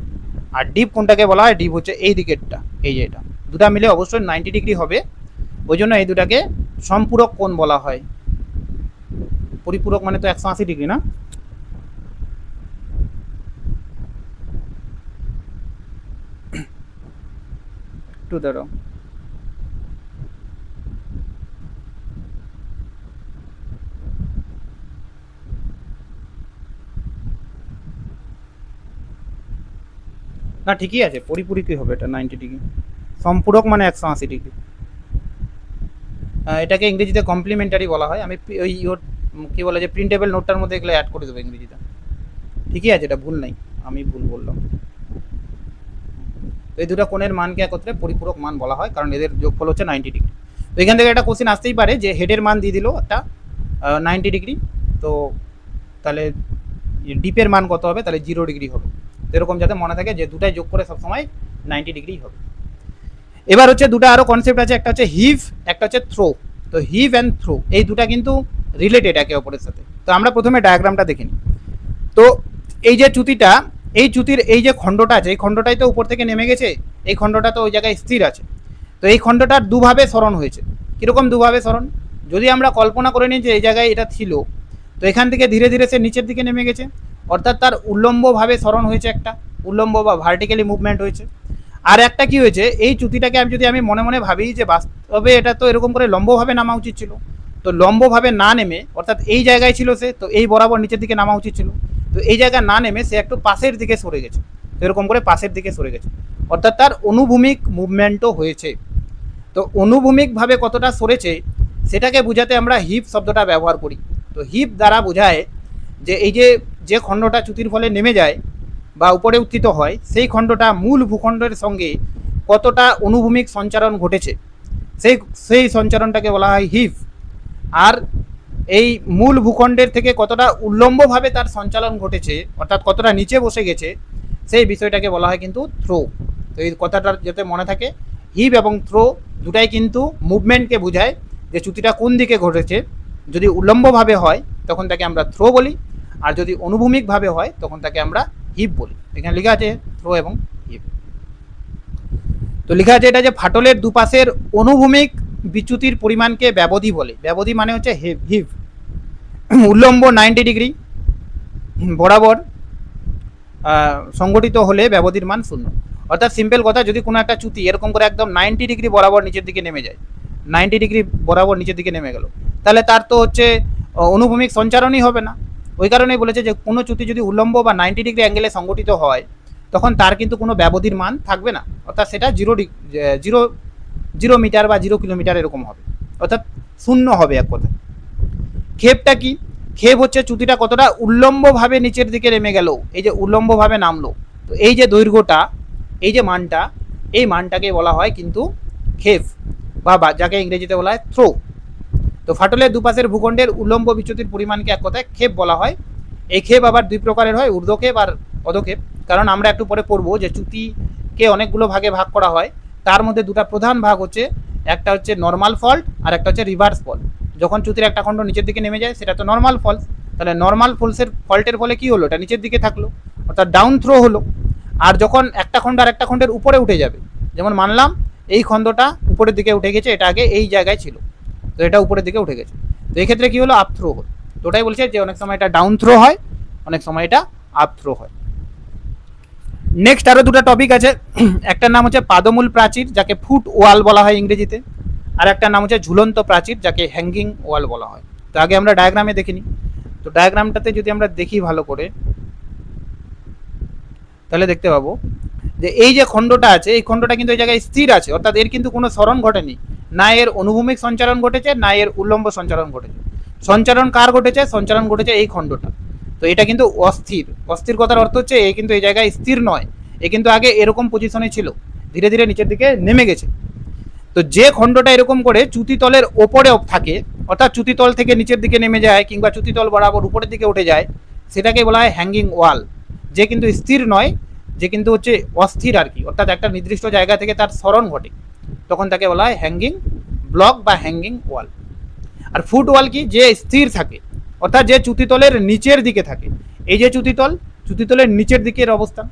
আর ডিপ কোনটাকে বলা হয়, ডিপ হচ্ছে এই দিকেরটা, এই যে এটা দুটা মিলে অবশ্যই 90 ডিগ্রি হবে, ওই জন্য এই দুটাকে সম্পূরক কোণ বলা হয়। পরিপূরক মানে তো 180 ডিগ্রি না। একটু দাঁড়াও, না ঠিকই আছে, পরিপূরকই হবে এটা 90 ডিগ্রি। সম্পূরক মানে 180 ডিগ্রি। এটাকে ইংরেজিতে কমপ্লিমেন্টারি বলা হয়। আমি ওই ওর কী বলে যে প্রিন্টেবল নোটটার মধ্যে এগুলো অ্যাড করে দেবো ইংরেজিতে। ঠিকই আছে, এটা ভুল নেই, আমি ভুল বললাম। তো এই দুটো কোণের মানকে একত্রে পরিপূরক মান বলা হয়, কারণ এদের যোগফল হচ্ছে 90 ডিগ্রি। তো এখান থেকে একটা কোশ্চেন আসতেই পারে যে হেডের মান দিয়ে দিল একটা 90 ডিগ্রি, তো তাহলে ডিপের মান কত হবে, তাহলে 0 ডিগ্রি হবে। এরকম যাতে মনে থাকে যে দুটাই যোগ করে সবসময় 90 ডিগ্রি হবে। এবার হচ্ছে দুটো আরও কনসেপ্ট আছে, একটা হচ্ছে হিভ, একটা হচ্ছে থ্রো। তো হিভ অ্যান্ড থ্রো এই দুটা কিন্তু রিলেটেড একে অপরের সাথে। তো আমরা প্রথমে ডায়াগ্রামটা দেখে নিই। তো এই যে চ্যুতিটা, এই চ্যুতির এই যে খণ্ডটা আছে, এই খণ্ডটাই তো উপর থেকে নেমে গেছে, এই খণ্ডটা তো ওই জায়গায় স্থির আছে। তো এই খণ্ডটার দুভাবে সরণ হয়েছে। কীরকম দুভাবে সরণ, যদি আমরা কল্পনা করে নিই যে এই জায়গায় এটা ছিল, তো এখান থেকে ধীরে ধীরে সে নিচের দিকে নেমে গেছে, অর্থাৎ তার উল্লম্বভাবে সরণ হয়েছে, একটা উল্লম্ব বা ভার্টিক্যালি মুভমেন্ট হয়েছে। আর একটা কি হয়েছে, এই চ্যুতিটাকে যদি আমি মনে মনে ভাবি যে বাস্তবে এটা তো এরকম করে লম্বভাবে নামা উচিত ছিল, তো লম্বভাবে না নেমে, অর্থাৎ এই জায়গায় ছিল সে, তো এই বরাবর নিচের দিকে নামা উচিত ছিল, তো এই জায়গায় না নেমে সে একটু পাশের দিকে সরে গেছে, এরকম করে পাশের দিকে সরে গেছে, অর্থাৎ তার অনুভূমিক মুভমেন্টও হয়েছে। তো অনুভূমিকভাবে কতটা সরেছে সেটাকে বোঝাতে আমরা হিপ শব্দটা ব্যবহার করি। তো হিপ দ্বারা বোঝায় যে এই যে খণ্ডটা চ্যুতির ফলে নেমে যায় বা উপরে উত্থিত হয়, সেই খণ্ডটা মূল ভূখণ্ডের সঙ্গে কতটা অনুভূমিক সঞ্চারণ ঘটেছে, সেই সঞ্চারণটাকে বলা হয় হিপ। আর এই মূল ভূখণ্ডের থেকে কতটা উল্লম্বভাবে তার সঞ্চালন ঘটেছে, অর্থাৎ কতটা নিচে বসে গেছে, সেই বিষয়টাকে বলা হয় কিন্তু থ্রো। তো এই কথাটা যাতে মনে থাকে, হিপ এবং থ্রো দুটাই কিন্তু মুভমেন্টকে বোঝায়, যে চ্যুতিটা কোন দিকে ঘটেছে। যদি উল্লম্বভাবে হয় তখন তাকে আমরা থ্রো বলি, আর যদি অনুভূমিকভাবে হয় তখন তাকে আমরা হিপ বলি। এখানে লেখা আছে থ্রো এবং হিপ। তো লেখা আছে এটা যে ফাটলের দুপাশের অনুভূমিক বিচ্যুতির পরিমাণকে ব্যবধি বলে। ব্যবধি মানে হচ্ছে হিপ। উল্লম্ব 90 ডিগ্রি বরাবর সংগঠিত হলে ব্যবধির মান 0। অর্থাৎ সিম্পল কথা, যদি কোনো একটা চ্যুতি এরকম করে একদম 90 ডিগ্রি বরাবর নিচের দিকে নেমে যায়, 90 ডিগ্রি বরাবর নিচের দিকে নেমে গেল, তাহলে তার তো হচ্ছে অনুভূমিক সঞ্চারণই হবে না। ওই কারণেই বলেছে যে কোনো চ্যুতি যদি উল্লম্ব বা 90 ডিগ্রি অ্যাঙ্গেলে সংগঠিত হয়, তখন তার কিন্তু কোনো ব্যবধির মান থাকবে না, অর্থাৎ সেটা 0 মিটার বা 0 কিলোমিটার এরকম হবে, অর্থাৎ 0 হবে এক কথা। ক্ষেপটা কি, ক্ষেপ হচ্ছে চ্যুতিটা কতটা উল্লম্বভাবে নিচের দিকে নেমে গেল, এই যে উল্লম্বভাবে নামলো, তো এই যে দৈর্ঘ্যটা, এই যে মানটা, এই মানটাকে বলা হয় কিন্তু ক্ষেপ, বা যাকে ইংরেজিতে বলা হয় থ্রো। তো ফাটলের দুপাশের ভূখণ্ডের উল্লম্ব বিচ্যুতির পরিমাণকে এক কথায় ক্ষেপ বলা হয়। এই ক্ষেপ আবার দুই প্রকারের হয়, ঊর্ধ্বক্ষেপ আর অধক্ষেপ। কারণ আমরা একটু পরে পড়বো যে চ্যুতিকে অনেকগুলো ভাগে ভাগ করা হয়, তার মধ্যে দুটা প্রধান ভাগ হচ্ছে, একটা হচ্ছে নর্মাল ফল্ট আর একটা হচ্ছে রিভার্স ফল্ট। যখন চ্যুতির একটা খণ্ড নিচের দিকে নেমে যায় সেটা তো নর্মাল ফল্ট, তাহলে নর্মাল ফল্টের ফলে কি হলো, এটা নিচের দিকে থাকলো, অর্থাৎ ডাউন থ্রো হলো। আর যখন একটা খণ্ড আর একটা খণ্ডের উপরে উঠে যাবে, যেমন মানলাম এই খণ্ডটা উপরের দিকে উঠে গেছে, এটা আগে এই জায়গায় ছিল, তো এটা উপরের দিকে উঠে গেছে, তো এই ক্ষেত্রে কি হলো, আপ থ্রো হলো। তো ওটাই বলছে যে অনেক সময় এটা ডাউন থ্রো হয়, অনেক সময় এটা আপ থ্রো হয়। নেক্সট আরও দুটো টপিক আছে, একটার নাম হচ্ছে পাদমূল প্রাচীর, যাকে ফুট ওয়াল বলা হয় ইংরেজিতে, আর একটা নাম হচ্ছে ঝুলন্ত প্রাচীর, যাকে হ্যাঙ্গিং ওয়াল বলা হয়। তো আগে আমরা ডায়াগ্রামে দেখিনি, তো ডায়াগ্রামটাতে যদি আমরা দেখি ভালো করে, তাহলে দেখতে পাবো যে এই যে খণ্ডটা আছে, এই খণ্ডটা কিন্তু এই জায়গায় স্থির আছে, অর্থাৎ এর কিন্তু কোনো সরণ ঘটেনি, না এর অনুভূমিক সঞ্চালন ঘটেছে না এর উল্লম্ব সঞ্চালন ঘটেছে। সঞ্চালন কার ঘটেছে? সঞ্চালন ঘটেছে এই খণ্ডটা। তো এটা কিন্তু অস্থির। অস্থির কথার অর্থ হচ্ছে এ কিন্তু এই জায়গায় স্থির নয়, এ কিন্তু আগে এরকম পজিশনে ছিল, ধীরে ধীরে নিচের দিকে নেমে গেছে। তো যে খণ্ডটা এরকম করে চ্যুতিতলের ওপরে থাকে, অর্থাৎ চ্যুতিতল থেকে নিচের দিকে নেমে যায় কিংবা চ্যুতিতল বরাবর উপরের দিকে উঠে যায়, সেটাকে বলা হয় হ্যাঙ্গিং ওয়াল। যে কিন্তু স্থির নয়, যে কিন্তু হচ্ছে অস্থির আর কি, অর্থাৎ একটা নির্দিষ্ট জায়গা থেকে তার সরণ ঘটে, তখন তাকে বলা হয় হ্যাঙ্গিং ব্লক বা হ্যাঙ্গিং ওয়াল। আর ফুট ওয়াল কি? যে স্থির থাকে, অর্থাৎ যে চ্যুতিতলের নিচের দিকে থাকে। এই যে চ্যুতিতল, চ্যুতিতলের নিচের দিকের অবস্থান,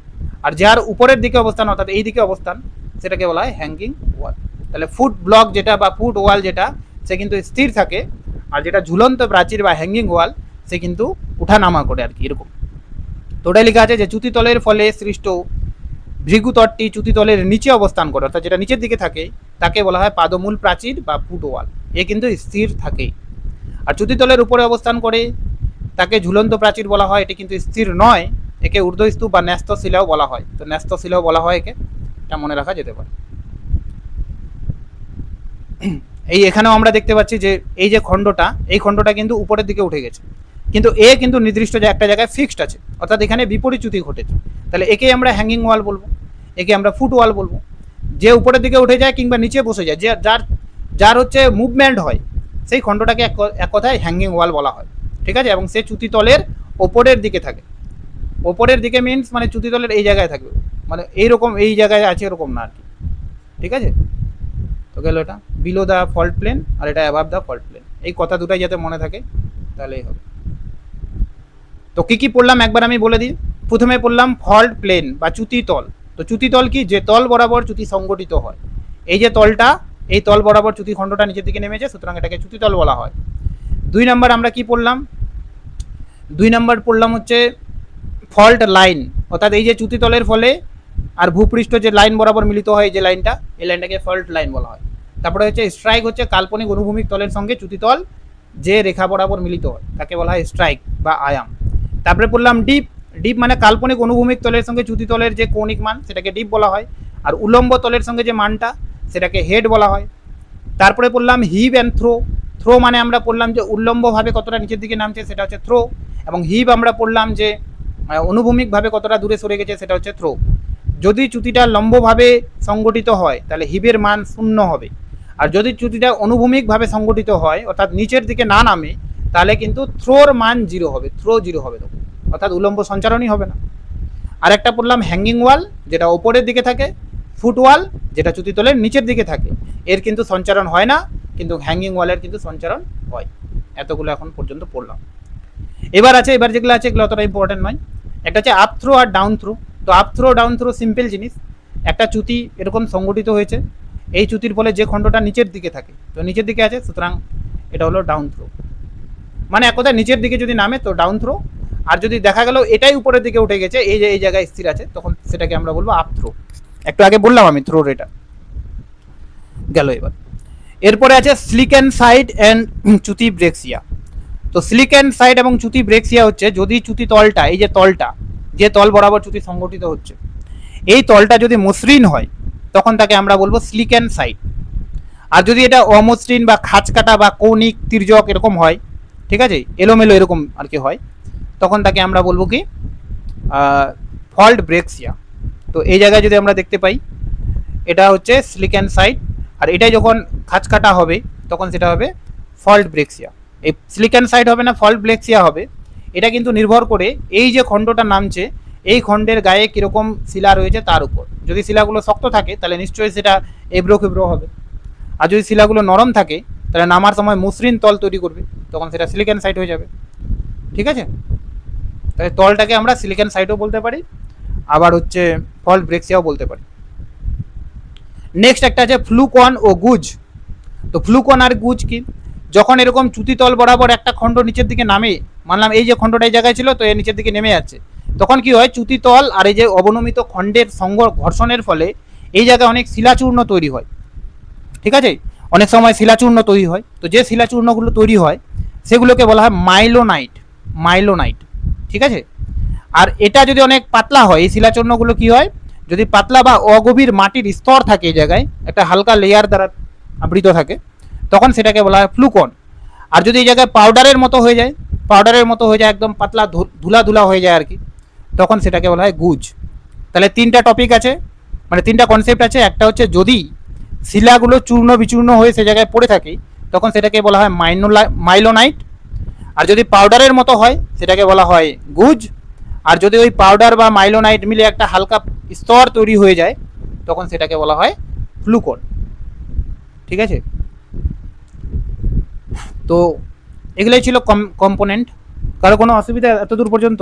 আর যার উপরের দিকে অবস্থান অর্থাৎ এই দিকে অবস্থান, সেটাকে বলা হয় হ্যাঙ্গিং ওয়াল। তাহলে ফুট ব্লক যেটা বা ফুট ওয়াল যেটা, সে কিন্তু স্থির থাকে, আর যেটা ঝুলন্ত প্রাচীর বা হ্যাঙ্গিং ওয়াল, সে কিন্তু উঠানামা করে আর কি, এরকম। তো ওটাই লেখা আছে যে চ্যুতিতলের ফলে সৃষ্ট ভৃগুতটটি চ্যুতিতলের নিচে অবস্থান করে, অর্থাৎ যেটা নিচের দিকে থাকে, তাকে বলা হয় পাদমূল প্রাচীর বা ফুট ওয়াল। এ কিন্তু স্থির থাকে। আর চ্যুতিতলের উপরে অবস্থান করে তাকে ঝুলন্ত প্রাচীর বলা হয়, এটি কিন্তু স্থির নয়, একে ঊর্ধ্বস্তূপ বা ন্যস্ত শিলাও বলা হয়। তো ন্যস্ত শিলাও বলা হয় একে, এটা মনে রাখা যেতে পারে। এই এখানেও আমরা দেখতে পাচ্ছি যে এই যে খণ্ডটা, এই খণ্ডটা কিন্তু উপরের দিকে উঠে গেছে, কিন্তু এ কিন্তু নির্দিষ্ট একটা জায়গায় ফিক্সড আছে, অর্থাৎ এখানে বিপরীত চ্যুতি ঘটেছে। তাহলে একেই আমরা হ্যাঙ্গিং ওয়াল বলবো, একে আমরা ফুট ওয়াল বলবো। যে উপরের দিকে উঠে যায় কিংবা নিচে বসে যায়, যে যার যার হচ্ছে মুভমেন্ট হয়, সেই খণ্ডটাকে এক কথায় হ্যাঙ্গিং ওয়াল বলা হয়। ঠিক আছে? এবং সে চ্যুতিতলের ওপরের দিকে থাকে। ওপরের দিকে মিনস মানে চ্যুতিতলের এই জায়গায় থাকবে, মানে এইরকম এই জায়গায় আছে এরকম না আর কি। ঠিক আছে? তো গেল এটা বিলো দ্য ফল্ট প্লেন, আর এটা অ্যাবাভ দ্য ফল্ট প্লেন। এই কথা দুটাই যাতে মনে থাকে তাহলেই হবে। তো কি কি পড়লাম একবার আমি বলে দিই। প্রথমে পড়লাম ফল্ট প্লেন বা চ্যুতিতল। তো চ্যুতিতল কি? যে তল বরাবর চ্যুতি সংগঠিত হয়। এই যে তলটা, এই তল বরাবর চ্যুতি খণ্ডটা নিচের দিকে নেমেছে, সুতরাং এটাকে চ্যুতিতল বলা হয়। 2 নম্বর আমরা কি পড়লাম? 2 নম্বর পড়লাম হচ্ছে ফল্ট লাইন, অর্থাৎ এই যে চ্যুতিতলের ফলে আর ভূপৃষ্ঠ যে লাইন বরাবর মিলিত হয়, এই যে লাইনটা, এই লাইনটাকে ফল্ট লাইন বলা হয়। তারপরে হচ্ছে স্ট্রাইক, হচ্ছে কাল্পনিক অনুভূমিক তলের সঙ্গে চ্যুতিতল যে রেখা বরাবর মিলিত হয়, তাকে বলা হয় স্ট্রাইক বা আয়াম। তারপরে পড়লাম ডিপ। ডিপ মানে কাল্পনিক অনুভূমিক তলের সঙ্গে চ্যুতিতলের যে কৌণিক মান, সেটাকে ডিপ বলা হয়। আর উলম্ব তলের সঙ্গে যে মানটা, সেটাকে হেড বলা হয়। তারপরে পড়লাম হিভ অ্যান্ড থ্রো। থ্রো মানে আমরা পড়লাম যে উল্লম্বভাবে কতটা নিচের দিকে নামছে, সেটা হচ্ছে থ্রো। এবং হিভ আমরা পড়লাম যে অনুভূমিকভাবে কতটা দূরে সরে গেছে, সেটা হচ্ছে থ্রো। যদি চ্যুতিটা লম্বভাবে সংগঠিত হয় তাহলে হিবের মান 0 হবে, আর যদি চ্যুতিটা অনুভূমিকভাবে সংগঠিত হয় অর্থাৎ নিচের দিকে না নামে, তাহলে কিন্তু থ্রোর মান 0 হবে, থ্রো 0 হবে তখন, অর্থাৎ উলম্ব সঞ্চারণই হবে না। আর একটা পড়লাম হ্যাঙ্গিং ওয়াল, যেটা ওপরের দিকে থাকে। ফুট ওয়াল, যেটা চ্যুতিতলের নিচের দিকে থাকে, এর কিন্তু সঞ্চারণ হয় না, কিন্তু হ্যাঙ্গিং ওয়ালের কিন্তু সঞ্চারণ হয়। এতগুলো এখন পর্যন্ত পড়লাম। এবার যেগুলো আছে এগুলো অতটা ইম্পর্টেন্ট নয়। একটা হচ্ছে আপ থ্রো আর ডাউন থ্রো। তো up throw down throw simple জিনিস। একটা চ্যুতি এরকম সংগঠিত হয়েছে, এই চ্যুতির ফলে যে খণ্ডটা নিচের দিকে থাকে, তো নিচের দিকে আছে, সুতরাং এটা হলো ডাউন থ্রো। মানে এক কথায় নিচের দিকে যদি নামে তো ডাউন থ্রো, আর যদি দেখা গেল এটাই উপরের দিকে উঠে গেছে, এই যে এই জায়গায় স্থির আছে, তখন সেটাকে আমরা বলবো আপ থ্রো। একটু আগে বললাম আমি থ্রোর, এটা গেল। এবার এরপরে আছে স্লিকেন সাইড অ্যান্ড চ্যুতি ব্রেক্সিয়া। তো স্লিকেন সাইড এবং চ্যুতি ব্রেক্সিয়া হচ্ছে যদি চ্যুতি তলটা, এই যে তলটা, যে তল বরাবর চ্যুতি সংগঠিত হচ্ছে, এই তলটা যদি মসৃণ হয়, তখন তাকে আমরা বলবো স্লিকেন সাইড। আর যদি এটা অমসৃণ বা খাঁচ কাটা বা কৌণিক তির্যক এরকম হয়, ঠিক আছে, এলোমেলো এরকম আর কি হয়, তখন তাকে আমরা বলবো কি ফল্ট ব্রেক্সিয়া। তো এই জায়গায় যদি আমরা দেখতে পাই, এটা হচ্ছে স্লিকেন সাইড, আর এটাই যখন খাঁচ কাটা হবে তখন সেটা হবে ফল্ট ব্রেক্সিয়া। এই স্লিকেন সাইড হবে না ফল্ট ব্রেক্সিয়া হবে, এটা কিন্তু নির্ভর করে এই যে খণ্ডটা নামছে, এই খণ্ডের গায়ে কীরকম শিলা রয়েছে তার উপর। যদি শিলাগুলো শক্ত থাকে তাহলে নিশ্চয়ই সেটা এবড়ো খেবড়ো হবে, আর যদি শিলাগুলো নরম থাকে তাহলে নামার সময় মসৃণ তল তৈরি করবে, তখন সেটা সিলিকন সাইড হয়ে যাবে। ঠিক আছে? তাহলে তলটাকে আমরা সিলিকন সাইডও বলতে পারি, আবার হচ্ছে ফল্ট ব্রেক্সিয়াও বলতে পারি। নেক্সট একটা আছে ফ্লুকন ও গুজ। তো ফ্লুকন আর গুজ কি? যখন এরকম চ্যুতিতল বরাবর একটা খণ্ড নিচের দিকে নামে, মানলাম এই যে খণ্ডটা এই জায়গায় ছিল, তো এর নিচের দিকে নেমে যাচ্ছে, তখন কি হয়, চ্যুতিতল আর এই যে অবনমিত খণ্ডের ঘর্ষণের ফলে এই জায়গায় অনেক শিলাচূর্ণ তৈরি হয়। ঠিক আছে? অনেক সময় শিলাচূর্ণ তৈরি হয়, তো যে শিলাচূর্ণগুলো তৈরি হয় সেগুলোকে বলা হয় মাইলোনাইট। ঠিক আছে, আর এটা যদি অনেক পাতলা হয়, এই শিলাচূর্ণগুলো কি হয়, যদি পাতলা বা অগভীর মাটির স্তর থাকে এই জায়গায়, একটা হালকা লেয়ার দ্বারা আবৃত থাকে, তখন সেটাকে বলা হয় ফ্লুকন। আর যদি এই জায়গায় পাউডারের মতো হয়ে যায়, একদম পাতলা ধুলা হয়ে যায় আর কি, তখন সেটাকে বলা হয় গুজ। তাহলে তিনটা টপিক আছে, মানে তিনটা কনসেপ্ট আছে। একটা হচ্ছে যদি শিলাগুলো চূর্ণ বিচূর্ণ হয়ে সে জায়গায় পড়ে থাকে, তখন সেটাকে বলা হয় মাইলোনাইট। আর যদি পাউডারের মতো হয় সেটাকে বলা হয় গুজ। আর যদি ওই পাউডার বা মাইলোনাইট মিলে একটা হালকা স্তর তৈরি হয়ে যায়, তখন সেটাকে বলা হয় ফ্লুকন। ঠিক আছে, তো এগুলোই ছিল কম্পোনেন্ট। কারো কোনো অসুবিধা এতদূর পর্যন্ত?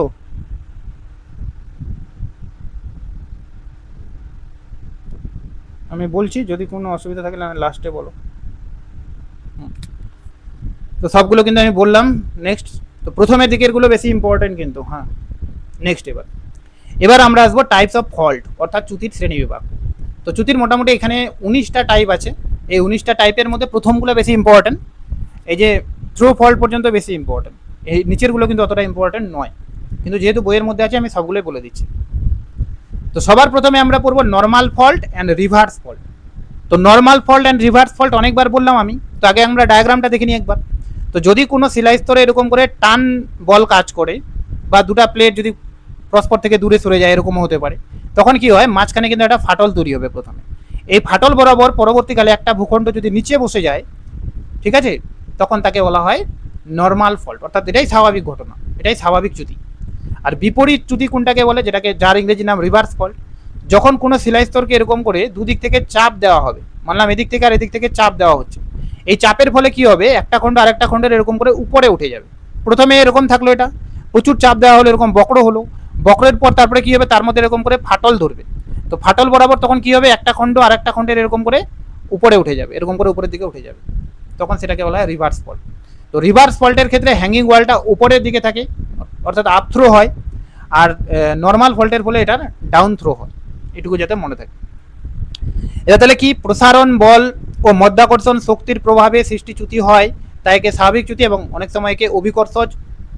আমি বলছি, যদি কোনো অসুবিধা থাকে লাস্টে বলো। তো সবগুলো কিন্তু আমি বললাম। নেক্সট, তো প্রথমের দিকেরগুলো বেশি ইম্পর্টেন্ট কিন্তু। হ্যাঁ, নেক্সট এবার আমরা আসবো টাইপস অফ ফল্ট, অর্থাৎ চ্যুতির শ্রেণী বিভাগ। তো চ্যুতির মোটামুটি এখানে 19টা টাইপ আছে। এই 19টা টাইপের মধ্যে প্রথমগুলো বেশি ইম্পর্টেন্ট, এই যে থ্রো ফল্ট পর্যন্ত বেশি ইম্পর্টেন্ট, এই নিচেরগুলো কিন্তু অতটা ইম্পর্টেন্ট নয়, কিন্তু যেহেতু বইয়ের মধ্যে আছে আমি সবগুলোই বলে দিচ্ছি। তো সবার প্রথমে আমরা পড়বো normal fault and reverse fault. তো normal fault and reverse fault অনেকবার বললাম আমি, তো আগে আমরা ডায়াগ্রামটা দেখে নিই একবার। তো যদি কোনো শিলাস্তরে এরকম করে টান বল কাজ করে, বা দুটা প্লেট যদি পরস্পর থেকে দূরে সরে যায়, এরকমও হতে পারে, তখন কি হয়, মাঝখানে কিন্তু একটা ফাটল তৈরি হবে প্রথমে। এই ফাটল বরাবর পরবর্তীকালে একটা ভূখণ্ড যদি নিচে বসে যায়, ঠিক আছে, তখন তাকে বলা হয় নর্মাল ফল্ট, অর্থাৎ এটাই স্বাভাবিক ঘটনা, এটাই স্বাভাবিক চ্যুতি। আর বিপরীত চ্যুতি কোনটাকে বলে, যেটাকে যার ইংরেজি নাম রিভার্স ফল্ট, যখন কোনো শিলাস্তরকে এরকম করে দুদিক থেকে চাপ দেওয়া হবে, মানলাম এদিক থেকে আর এদিক থেকে চাপ দেওয়া হচ্ছে, এই চাপের ফলে কি হবে, একটা খণ্ড আরেকটা খণ্ডের এরকম করে উপরে উঠে যাবে। প্রথমে এরকম থাকলো, এটা প্রচুর চাপ দেওয়া হলো, এরকম বক্র হলো, বক্রের পর তারপরে কি হবে, তার মধ্যে এরকম করে ফাটল ধরবে। তো ফাটল বরাবর তখন কি হবে, একটা খণ্ড আর একটা খণ্ডের এরকম করে উপরে উঠে যাবে, এরকম করে উপরের দিকে উঠে যাবে, তখন সেটাকে বলা হয় রিভার্স ফল্ট। তো রিভার্স ফল্টের ক্ষেত্রে হ্যাঙ্গিং ওয়ালটা উপরের দিকে থাকে, অর্থাৎ আপ থ্রো হয়, আর নর্মাল ফল্টের ফলে এটা ডাউন থ্রো হয়, এটুকু যাতে মনে থাকে। এটা তাহলে কি, প্রসারণ বল ও মধ্যাকর্ষণ শক্তির প্রভাবে সৃষ্টি চ্যুতি হয়, তাই একে স্বাভাবিক চ্যুতি এবং অনেক সময় একে অভিকর্ষজ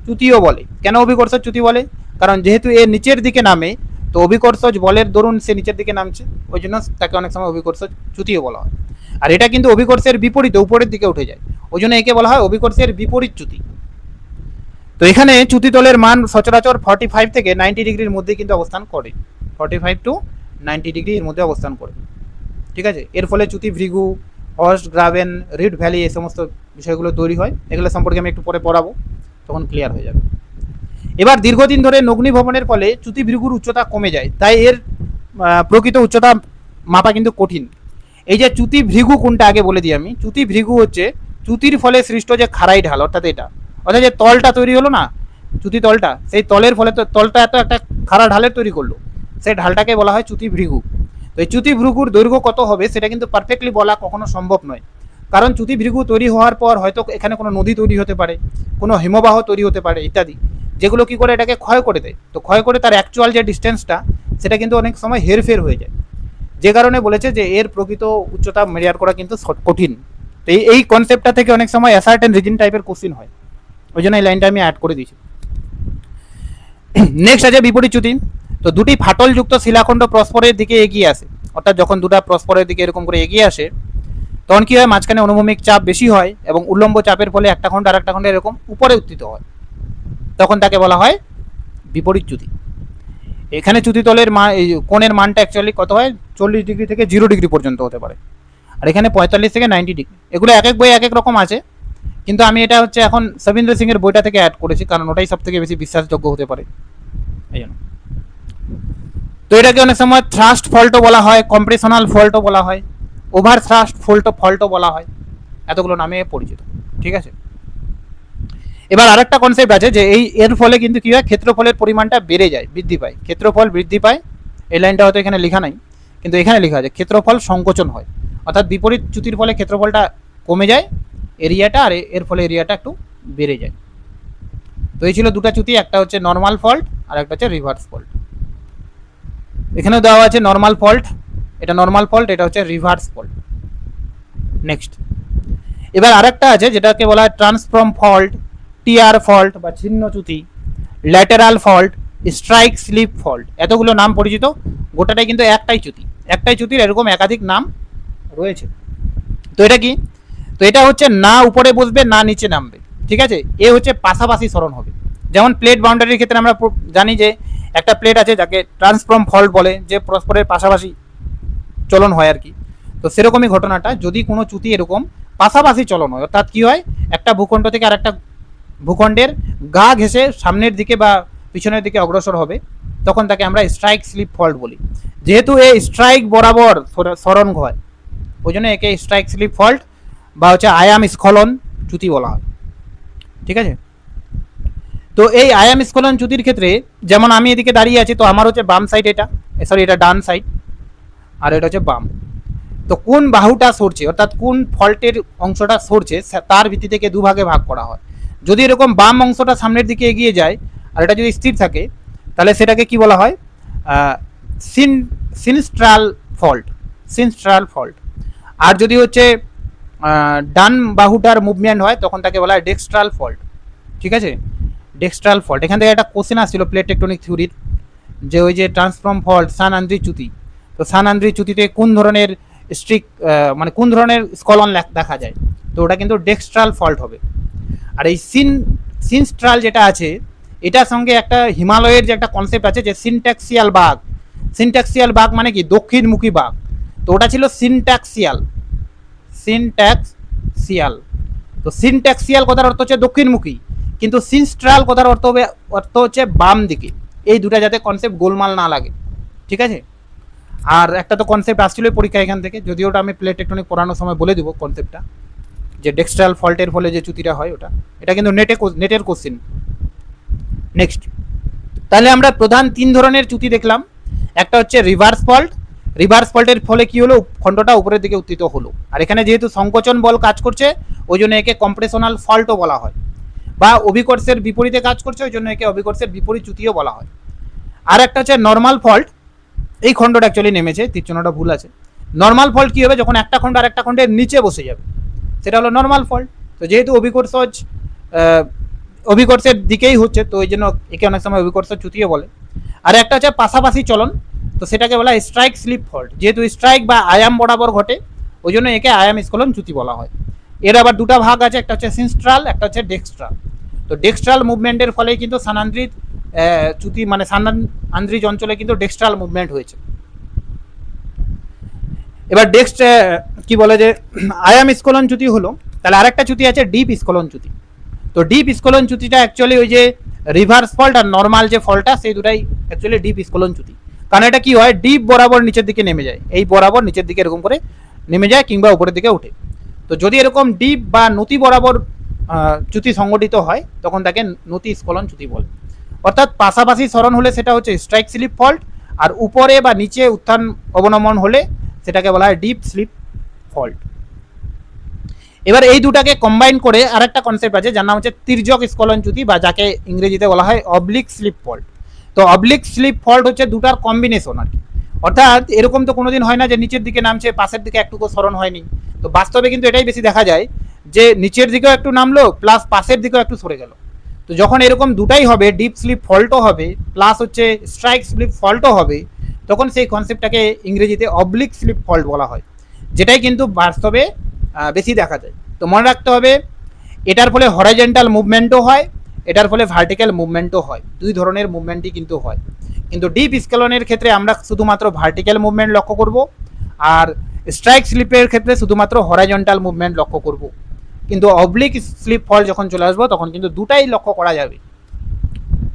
চ্যুতিও বলে। কেন অভিকর্ষজ চ্যুতি বলে, কারণ যেহেতু এ নিচের দিকে নামে, তো অভিকর্ষজ বলের দরুন সে নিচের দিকে নামছে, ওই জন্য তাকে অনেক সময় অভিকর্ষজ চ্যুতিও বলা হয়। আর এটা কিন্তু অভিকর্ষের বিপরীতে উপরের দিকে উঠে যায়, ওই জন্য একে বলা হয় অভিকর্ষের বিপরীত চ্যুতি। তো এখানে চ্যুতি তলের মান সচরাচর 45 থেকে 90 ডিগ্রির মধ্যে কিন্তু অবস্থান করে, 45 টু 90 ডিগ্রি এর মধ্যে অবস্থান করে। ঠিক আছে, এর ফলে চ্যুতি ভৃগু, হর্স্ট গ্রাবেন, রিড ভ্যালি, এই সমস্ত বিষয়গুলো তৈরি হয়। এগুলো সম্পর্কে আমি একটু পরে পড়াবো, তখন ক্লিয়ার হয়ে যাবে। এবার দীর্ঘদিন ধরে নগ্নি ভবনের ফলে চ্যুতি ভৃগুর উচ্চতা কমে যায়, তাই এর প্রকৃত উচ্চতা মাপা কিন্তু কঠিন। এই যে চ্যুতি ভৃগু কোনটা আগে বলে দিই আমি, চ্যুতি ভৃগু হচ্ছে চ্যুতির ফলে সৃষ্ট যে খাড়াই ঢাল, অর্থাৎ এটা, অর্থাৎ যে তলটা তৈরি হলো না, চ্যুতি তলটা, সেই তলের ফলে তো তলটা এত একটা খাড়া ঢালের তৈরি করলো, সেই ঢালটাকে বলা হয় চ্যুতি ভৃগু। তো এই চ্যুতি ভৃগুর দৈর্ঘ্য কত হবে সেটা কিন্তু পারফেক্টলি বলা কখনো সম্ভব নয়, কারণ চ্যুতি ভৃগু তৈরি হওয়ার পর হয়তো এখানে কোনো নদী তৈরি হতে পারে, কোনো হিমবাহ তৈরি হতে পারে ইত্যাদি, যেগুলো কি করে এটাকে ক্ষয় করে দেয়। তো ক্ষয় করে তার অ্যাকচুয়াল যে ডিস্টেন্সটা, সেটা কিন্তু অনেক সময় হেরফের হয়ে যায়, যে কারণে বলেছে যে এর প্রকৃত উচ্চতা মেজার করা কিন্তু কঠিন। তো এই কনসেপ্টটা থেকে অনেক সময় অ্যাসার্ট অ্যান্ড রিজন টাইপের কোশ্চিন হয়, ওই জন্য এই লাইনটা আমি অ্যাড করে দিয়েছি। নেক্সট আছে বিপরীত চ্যুতি। তো দুটি ফাটলযুক্ত শিলাখণ্ড পরস্পরের দিকে এগিয়ে আসে, অর্থাৎ যখন দুটা পরস্পরের দিকে এরকম করে এগিয়ে আসে, তখন কি হয়, মাঝখানে অনুভূমিক চাপ বেশি হয় এবং উল্লম্ব চাপের ফলে একটা খণ্ড আর একটা খণ্ডে এরকম উপরে উত্থিত হয়, তখন তাকে বলা হয় বিপরীত চ্যুতি। এখানে চ্যুতিতলের কোণের মানটা অ্যাকচুয়ালি কত হয়, 40 ডিগ্রি থেকে 0 ডিগ্রি পর্যন্ত হতে পারে, আর এখানে 45 থেকে 90 ডিগ্রি। এগুলো এক এক বই এক এক রকম আছে, কিন্তু আমি এটা হচ্ছে এখন সবিন্দ্র সিং এর বইটা থেকে অ্যাড করেছি, কারণ ওটাই সব থেকে বেশি বিশ্বাসযোগ্য হতে পারে এই জন্য। তো এটাকে অনেক সময় থ্রাস্ট ফল্টও বলা হয়, কম্প্রেশনাল ফল্টও বলা হয়, ওভার থ্রাস্ট ফল্টও বলা হয়, এতগুলো নামে পরিচিত। ঠিক আছে, এবার আরেকটা কনসেপ্ট আছে যে এর ফলে কিন্তু কি হয়, ক্ষেত্রফলের পরিমাণটা বেড়ে যায়, বৃদ্ধি পায়, ক্ষেত্রফল বৃদ্ধি পায়। এই লাইনটা হয়তো এখানে লেখা নাই, কিন্তু এখানে লেখা আছে ক্ষেত্রফল সংকোচন হয়, অর্থাৎ বিপরীত চ্যুতির ফলে ক্ষেত্রফলটা কমে যায় এরিয়াটা, আর এর ফলে এরিয়াটা একটু বেড়ে যায়। তো এই ছিল দুটো চ্যুতি, একটা হচ্ছে নর্মাল ফল্ট আর একটা হচ্ছে রিভার্স ফল্ট। এখানেও দেওয়া আছে নর্মাল ফল্ট, এটা নর্মাল ফল্ট, এটা হচ্ছে রিভার্স ফল্ট। নেক্সট, এবার আরেকটা আছে যেটাকে বলা হয় ট্রান্সফর্ম ফল্ট, টিয়ার ফল্ট বা ছিন্ন চ্যুতি, lateral fault, strike slip fault, এতগুলো নাম পরিচিত। গোটাটাই কিন্তু একটাই চ্যুতি, একটাই চ্যুতির এরকম একাধিক নাম রয়েছে। তো এটা কি, তো এটা হচ্ছে না উপরে বসবে না নিচে নামবে, ঠিক আছে। এ হচ্ছে পাশাপাশি সরণ হবে। যেমন প্লেট বাউন্ডারির ক্ষেত্রে আমরা জানি যে একটা প্লেট আছে যাকে ট্রান্সফর্ম ফল্ট বলে, যে পরস্পরের পাশাপাশি চলন হয় আর কি। তো সেরকমই ঘটনাটা, যদি কোনো চ্যুতি এরকম পাশাপাশি চলন হয়, অর্থাৎ কি হয়, একটা ভূখণ্ড থেকে আরেকটা ভূখণ্ডের গা ঘেঁষে সামনের দিকে বা পিছনের দিকে অগ্রসর হবে, তখন তাকে আমরা স্ট্রাইক স্লিপ ফল্ট বলি। যেহেতু এই স্ট্রাইক বরাবর সরণ হয়, ওই জন্য একে স্ট্রাইক স্লিপ ফল্ট বা হচ্ছে আয়াম স্খলন চ্যুতি বলা হয়, ঠিক আছে। তো এই আয়াম স্খলন চ্যুতির ক্ষেত্রে যেমন আমি এদিকে দাঁড়িয়ে আছি, তো আমার হচ্ছে বাম সাইড, এটা সরি এটা ডান সাইড, আর এটা হচ্ছে বাম। তো কোন বাহুটা সরছে, অর্থাৎ কোন ফল্টের অংশটা সরছে, তার ভিত্তি থেকে দুভাগে ভাগ করা হয়। যদি এরকম বাম অংশটা সামনের দিকে এগিয়ে যায় আর এটা যদি স্থির থাকে, তাহলে সেটাকে কি বলা হয়, সিনস্ট্রাল ফল্ট, সিনস্ট্রাল ফল্ট। আর যদি হচ্ছে ডান বাহুটার মুভমেন্ট হয়, তখন তাকে বলা হয় ডেক্সট্রাল ফল্ট, ঠিক আছে, ডেক্সট্রাল ফল্ট। এখান থেকে একটা কোশ্চেন আসছিল প্লেট টেকটনিক থিওরির, যে ওই যে ট্রান্সফর্ম ফল্ট, সান আন্দ্রি চ্যুতি, তো সান আন্দ্রি চ্যুতিতে কোন ধরনের স্ট্রিক মানে কোন ধরনের স্কলন দেখা যায়, তো ওটা কিন্তু ডেক্সট্রাল ফল্ট হবে। আর এই সিনস্ট্রাল যেটা আছে, এটার সঙ্গে একটা হিমালয়ের যে একটা কনসেপ্ট আছে যে সিনট্যাক্সিয়াল বাঘ, সিনট্যাক্সিয়াল বাঘ মানে কি দক্ষিণমুখী বাঘ, তো ওটা ছিল সিনট্যাক্সিয়াল, সিনট্যাক্সিয়াল। তো সিনট্যাক্সিয়াল কথার অর্থ হচ্ছে দক্ষিণমুখী, কিন্তু সিনস্ট্রাল কথার অর্থ হচ্ছে বাম দিকে। এই দুটা যাতে কনসেপ্ট গোলমাল না লাগে, ঠিক আছে। আর একটা তো কনসেপ্ট আসছিল পরীক্ষা এখান থেকে, যদিও ওটা আমি প্লেট টেকটনিক পড়ানোর সময় বলে দিব কনসেপ্টটা, যে ডেক্সট্রাল ফল্টের ফলে যে চ্যুতিটা হয় ওটা, এটা কিন্তু নেটের কোশ্চেন। নেক্সট, তাহলে আমরা প্রধান তিন ধরনের চ্যুতি দেখলাম। একটা হচ্ছে রিভার্স ফল্ট, রিভার্স ফল্টের ফলে কি হলো, খণ্ডটা উপরের দিকে উত্থিত হলো। আর এখানে যেহেতু সংকোচন বল কাজ করছে, ওই জন্য একে কম্প্রেশনাল ফল্টও বলা হয়, বা অভিকর্ষের বিপরীতে কাজ করছে, ওই জন্য একে অভিকর্ষের বিপরীত চ্যুতিও বলা হয়। আর একটা হচ্ছে নর্মাল ফল্ট, এই খণ্ডটা অ্যাকচুয়ালি নেমেছে, তীরচিহ্নটা ভুল আছে। নর্মাল ফল্ট কি হবে, যখন একটা খণ্ড আর একটা খণ্ডের নিচে বসে যাবে, সেটা হলো নর্মাল ফল্ট। তো যেহেতু অভিকর্ষের দিকেই হচ্ছে, তো ওই জন্য একে অনেক সময় অভিকর্ষ চ্যুতিও বলে। আর একটা হচ্ছে পাশাপাশি চলন, তো সেটাকে বলা হয় স্ট্রাইক স্লিপ ফল্ট। যেহেতু স্ট্রাইক বা আয়াম বরাবর ঘটে, ওই জন্য একে আয়াম স্খলন চ্যুতি বলা হয়। এর আবার দুটা ভাগ আছে, একটা হচ্ছে সিনস্ট্রাল, একটা হচ্ছে ডেক্সট্রাল। তো ডেক্সট্রাল মুভমেন্টের ফলে কিন্তু সানান্দ্রিত চ্যুতি, মানে সানান্দ্রিজ অঞ্চলে কিন্তু ডেক্সট্রাল মুভমেন্ট হয়েছে। এবার কি বলে যে আয়াম স্খলন চ্যুতি হলো, তাহলে আরেকটা চ্যুতি আছে ডিপ স্খলন চ্যুতি। তো ডিপ স্খলন চ্যুতিটা অ্যাকচুয়ালি ওই যে রিভার্স ফল্ট আর নর্মাল যে ফল্টটা, সেই দুটাই অ্যাকচুয়ালি ডিপ স্খলন চ্যুতি। কারণ এটা কি হয়, ডিপ বরাবর নিচের দিকে নেমে যায়, এই বরাবর নিচের দিকে এরকম করে নেমে যায় কিংবা উপরের দিকে ওঠে। তো যদি এরকম ডিপ বা নতি বরাবর চ্যুতি সংগঠিত হয়, তখন তাকে নতি স্খলন চ্যুতি বলে। অর্থাৎ পাশাপাশি সরণ হলে সেটা হচ্ছে স্ট্রাইক স্লিপ ফল্ট, আর উপরে বা নিচে উত্থান অবনমন হলে সেটাকে বলা হয় ডিপ স্লিপ ফল্ট। এবার এই দুটাকে কম্বাইন করে আরেকটা কনসেপ্ট আছে, যার নাম হচ্ছে তির্যক স্খলন চ্যুতি, বা যাকে ইংরেজিতে বলা হয় অবলিক স্লিপ ফল্ট। তো অবলিক স্লিপ ফল্ট হচ্ছে দুটার কম্বিনেশন আর কি। অর্থাৎ এরকম তো কোনোদিন হয় না যে নিচের দিকে নামছে, পাশের দিকে একটুকু সরণ হয়নি। তো বাস্তবে কিন্তু এটাই বেশি দেখা যায়, যে নিচের দিকেও একটু নামলো প্লাস পাশের দিকেও একটু সরে গেল। তো যখন এরকম দুটাই হবে, ডিপ স্লিপ ফল্টও হবে প্লাস হচ্ছে স্ট্রাইক স্লিপ ফল্টও হবে, তখন সেই কনসেপ্টটাকে ইংরেজিতে অবলিক স্লিপ ফল্ট বলা হয়, যেটাই কিন্তু বাস্তবে বেশি দেখা যায়। তো মনে রাখতে হবে, এটার ফলে হরাইজন্টাল মুভমেন্টও হয়, এটার ফলে ভার্টিক্যাল মুভমেন্টও হয়, দুই ধরনের মুভমেন্টই কিন্তু হয়। কিন্তু ডিপ স্কেলনের ক্ষেত্রে আমরা শুধুমাত্র ভার্টিক্যাল মুভমেন্ট লক্ষ্য করব, আর স্ট্রাইক স্লিপের ক্ষেত্রে শুধুমাত্র হরাইজন্টাল মুভমেন্ট লক্ষ্য করব। কিন্তু অবলিক স্লিপ ফল যখন চলে আসবো, তখন কিন্তু দুটাই লক্ষ্য করা যাবে,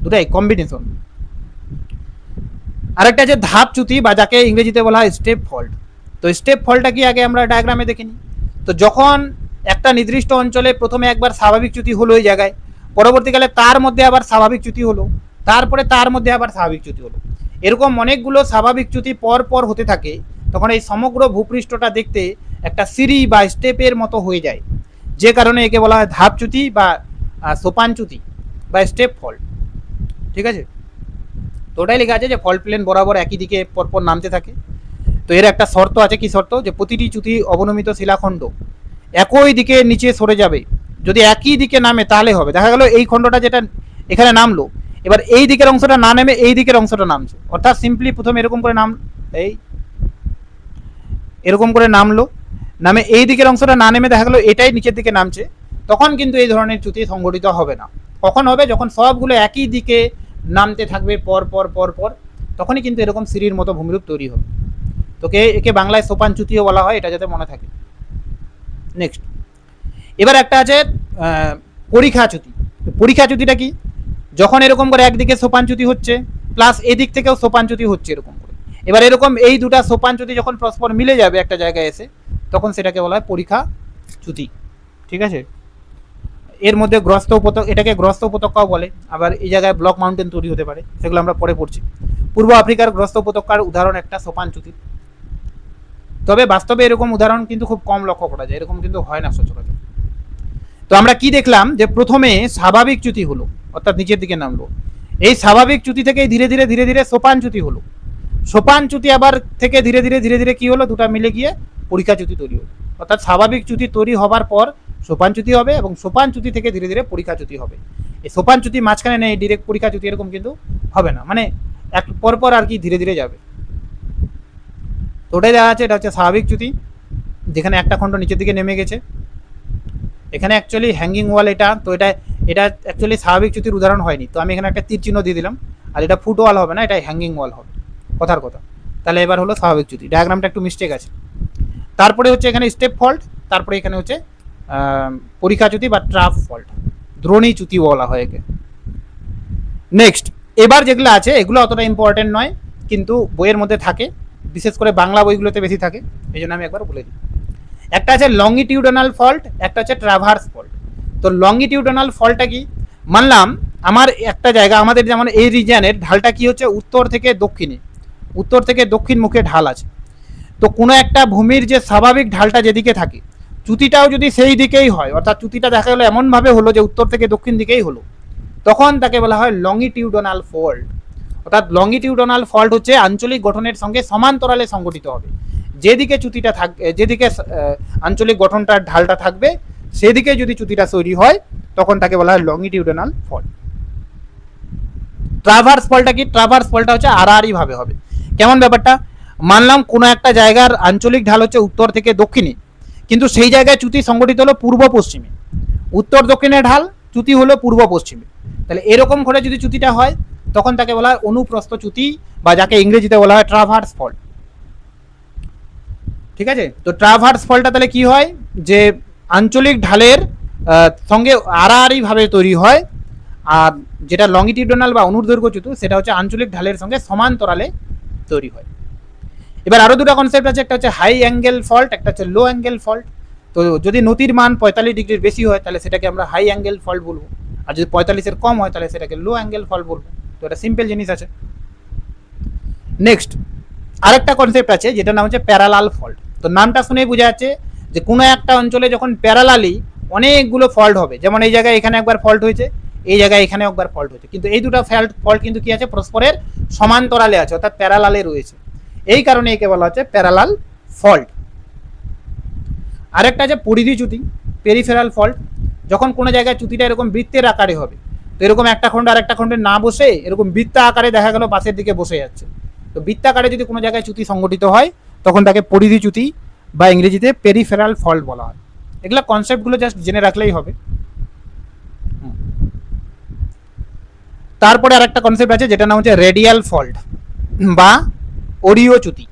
দুটাই কম্বিনেশন। আরেকটা যে ধাপ চ্যুতি, বা যাকে ইংরেজিতে বলা হয় স্টেপ ফল্ট। তো স্টেপ ফল্টটা কি আগে আমরা ডায়াগ্রামে দেখিনি। তো যখন একটা নির্দিষ্ট অঞ্চলে প্রথমে একবার স্বাভাবিক চ্যুতি হলো ওই জায়গায়, পরবর্তীকালে তার মধ্যে আবার স্বাভাবিক চ্যুতি হলো, তারপরে তার মধ্যে আবার স্বাভাবিক চ্যুতি হলো, এরকম অনেকগুলো স্বাভাবিক চ্যুতি পর পর হতে থাকে, তখন এই সমগ্র ভূপৃষ্ঠটা দেখতে একটা সিঁড়ি বা স্টেপের মতো হয়ে যায়, যে কারণে একে বলা হয় ধাপ চ্যুতি বা সোপান চ্যুতি বা স্টেপ ফল্ট, ঠিক আছে। তো ওটাই লেখা আছে যে ফল্ট প্লেন বরাবর একই দিকে পরপর নামতে থাকে। তো এর একটা শর্ত আছে, কি শর্ত, যে প্রতিটি চ্যুতি অবনমিত শিলাখণ্ড একই দিকে নিচে সরে যাবে, যদি একই দিকে নামে তাহলে হবে। দেখা গেল এই খণ্ডটা যেটা এখানে নামলো, এবার এই দিকের অংশটা না নেমে এই দিকের অংশটা নামছে, অর্থাৎ সিম্পলি প্রথমে এরকম করে এরকম করে নামলো, নামে এই দিকের অংশটা না নেমে দেখা গেলো এটাই নিচের দিকে নামছে, তখন কিন্তু এই ধরনের চ্যুতি সংঘটিত হবে না। কখন হবে? যখন সবগুলো একই দিকে নামতে থাকবে পর পর পর পর, তখনই কিন্তু এরকম সিঁড়ির মতো ভূমিরূপ তৈরি হবে। তোকে একে বাংলায় সোপান চ্যুতিও বলা হয়, এটা যাতে মনে থাকে। নেক্সট, এবার একটা আছে পরীক্ষা চ্যুতি। পরীক্ষা চ্যুতিটা কি? যখন এরকম করে একদিকে সোপান চ্যুতি হচ্ছে প্লাস এদিক থেকেও সোপান চ্যুতি হচ্ছে এরকম করে, এবার এরকম এই দুটা সোপান চ্যুতি যখন পরস্পর মিলে যাবে একটা জায়গায় এসে, তখন সেটাকে বলা হয় পরীক্ষা চ্যুতি। ঠিক আছে? এর মধ্যে গ্রস্ত উপত্যকা, এটাকে গ্রস্ত উপত্যকাও বলে, আবার এই জায়গায় ব্লক মাউন্টেন তৈরি হতে পারে, সেগুলো আমরা পরে পড়ছি। পূর্ব আফ্রিকার গ্রস্ত উপত্যকার উদাহরণ একটা সোপান চ্যুতি, তবে বাস্তবে এরকম উদাহরণ কিন্তু খুব কম লক্ষ্য করা যায়, এরকম কিন্তু হয় না সচরাচর। তো আমরা কি দেখলাম যে প্রথমে স্বাভাবিক চ্যুতি হলো, অর্থাৎ নিচের দিকে নামলো, এই স্বাভাবিক চ্যুতি থেকে ধীরে ধীরে ধীরে ধীরে সোপান চ্যুতি হলো, সোপান চ্যুতি আবার থেকে ধীরে ধীরে ধীরে ধীরে কি হলো, দুটা মিলে গিয়ে পরীক্ষা চ্যুতি তৈরি হলো। অর্থাৎ স্বাভাবিক চ্যুতি তৈরি হবার পর সোপান চ্যুতি হবে, এবং সোপান চ্যুতি থেকে ধীরে ধীরে পরীক্ষা চ্যুতি হবে। এই সোপান চ্যুতি মাঝখানে নেই, ডিরেক্ট পরীক্ষা চ্যুতি এরকম কিন্তু হবে না, মানে এক পরপর আর কি ধীরে ধীরে যাবে। তো ওটাই দেখা যাচ্ছে, এটা হচ্ছে স্বাভাবিক চ্যুতি, যেখানে একটা খণ্ড নিচের দিকে নেমে গেছে। এখানে অ্যাকচুয়ালি হ্যাঙ্গিং ওয়াল এটা, তো এটা এটা অ্যাকচুয়ালি স্বাভাবিক চ্যুতির উদাহরণ হয়নি, তো আমি এখানে একটা তীর চিহ্ন দিয়ে দিলাম, আর এটা ফুট ওয়াল হবে না, এটা হ্যাঙ্গিং ওয়াল হবে, কথার কথা। তাহলে এবার হলো স্বাভাবিক চ্যুতি, ডায়াগ্রামটা একটু মিস্টেক আছে। তারপরে হচ্ছে এখানে স্টেপ ফল্ট, তারপরে এখানে হচ্ছে পরীক্ষা চ্যুতি বা ট্রাফ ফল্ট, দ্রোণী চ্যুতি বলা হয় একে। নেক্সট, এবার যেগুলো আছে এগুলো অতটা ইম্পর্টেন্ট নয়, কিন্তু বইয়ের মধ্যে থাকে, বিশেষ করে বাংলা বইগুলোতে বেশি থাকে, এই জন্য আমি একবার বলে দিই। একটা আছে লংগিটিউডনাল ফল্ট, একটা হচ্ছে ট্রাভার্স ফল্ট। তো লংগিটিউডনাল ফল্টটা কি? মানলাম আমার একটা জায়গা, আমাদের যেমন এই রিজিয়নের ঢালটা কি হচ্ছে উত্তর থেকে দক্ষিণে, উত্তর থেকে দক্ষিণ মুখে ঢাল আছে। তো কোনো একটা ভূমির যে স্বাভাবিক ঢালটা যেদিকে থাকে, চ্যুতিটাও যদি সেই দিকেই হয়, অর্থাৎ চ্যুতিটা দেখা গেলো এমনভাবে হলো যে উত্তর থেকে দক্ষিণ দিকেই হলো, তখন তাকে বলা হয় লংগিটিউডনাল ফল্ট। অর্থাৎ লংগিটিউডনাল ফল্ট হচ্ছে আঞ্চলিক গঠনের সঙ্গে সমান্তরালে সংগঠিত হবে, যেদিকে চ্যুতিটা থাকবে, যেদিকে আঞ্চলিক গঠনটার ঢালটা থাকবে সেদিকে যদি চ্যুতিটা তৈরি হয়, তখন তাকে বলা হয় লংগিটিউডনাল ফল্ট। ট্রাভার্স ফল্টটা কি? ট্রাভার্স ফল্টটা হচ্ছে আড়াআড়ি ভাবে হবে। কেমন ব্যাপারটা? মানলাম কোনো একটা জায়গার আঞ্চলিক ঢাল হচ্ছে উত্তর থেকে দক্ষিণে, কিন্তু সেই জায়গায় চ্যুতি সংগঠিত হলো পূর্ব পশ্চিমে, উত্তর দক্ষিণে ঢাল, চ্যুতি হলো পূর্ব পশ্চিমে। তাহলে এরকম করে যদি চ্যুতিটা হয়, তখন তাকে বলা হয় অনুপ্রস্থ চ্যুতি, বা যাকে ইংরেজিতে বলা হয় ট্রাভার্স ফল্ট। ঠিক আছে? তো ট্রাভার্স ফল্টটা তাহলে কি হয়, যে আঞ্চলিক ঢালের সঙ্গে আড়াআড়ি ভাবে তৈরি হয়, আর যেটা লংগিটিউডনাল বা অনুদৈর্ঘ্য চ্যুতি, সেটা হচ্ছে আঞ্চলিক ঢালের সঙ্গে সমান্তরালে তৈরি হয়। এবার আরো দুটো কনসেপ্ট আছে, একটা হচ্ছে হাই অ্যাঙ্গেল ফল্ট, একটা হচ্ছে লো অ্যাঙ্গেল ফল্ট। তো যদি নতির মান 45 ডিগ্রির বেশি হয়, তাহলে সেটাকে আমরা হাই অ্যাঙ্গেল ফল্ট বলবো, আর যদি 45-এর কম হয়, তাহলে সেটাকে লো অ্যাঙ্গেল ফল্ট বলবো। তো এটা সিম্পল জিনিস আছে। নেক্সট, আরেকটা কনসেপ্ট আছে যেটা নাম হচ্ছে প্যারালাল ফল্ট। তো নামটা শুনেই বোঝা যাচ্ছে যে কোনো একটা অঞ্চলে যখন প্যারালালি অনেকগুলো ফল্ট হবে, যেমন এই জায়গায় এখানে একবার ফল্ট হয়েছে, এই জায়গায় এখানে একবার ফল্ট হয়েছে, কিন্তু এই দুটো ফল্ট কিন্তু কি আছে, পরস্পরের সমান্তরালে আছে, অর্থাৎ প্যারালালে রয়েছে, এই কারণে একে বলা হচ্ছে প্যারালাল ফল্ট। আরেকটা আছে পরিধি চ্যুতি, পেরিফেরাল ফল্ট। যখন কোনো জায়গায় চ্যুতিটা এরকম বৃত্তের আকারে হবে, তো এরকম একটা খণ্ড আর একটা খণ্ডে না বসে এরকম বৃত্তা আকারে দেখা গেল পাশের দিকে বসে যাচ্ছে, তো বৃত্তাকারে যদি কোনো জায়গায় চ্যুতি সংগঠিত হয়, তখন তাকে পরিধি চ্যুতি বা ইংরেজিতে পেরিফেরাল ফল্ট বলা হয়। এগুলো কনসেপ্টগুলো জাস্ট জেনে রাখলেই হবে। তারপরে আরেকটা কনসেপ্ট আছে যেটা নাম হচ্ছে রেডিয়াল ফল্ট বা অরীয় চ্যুতি।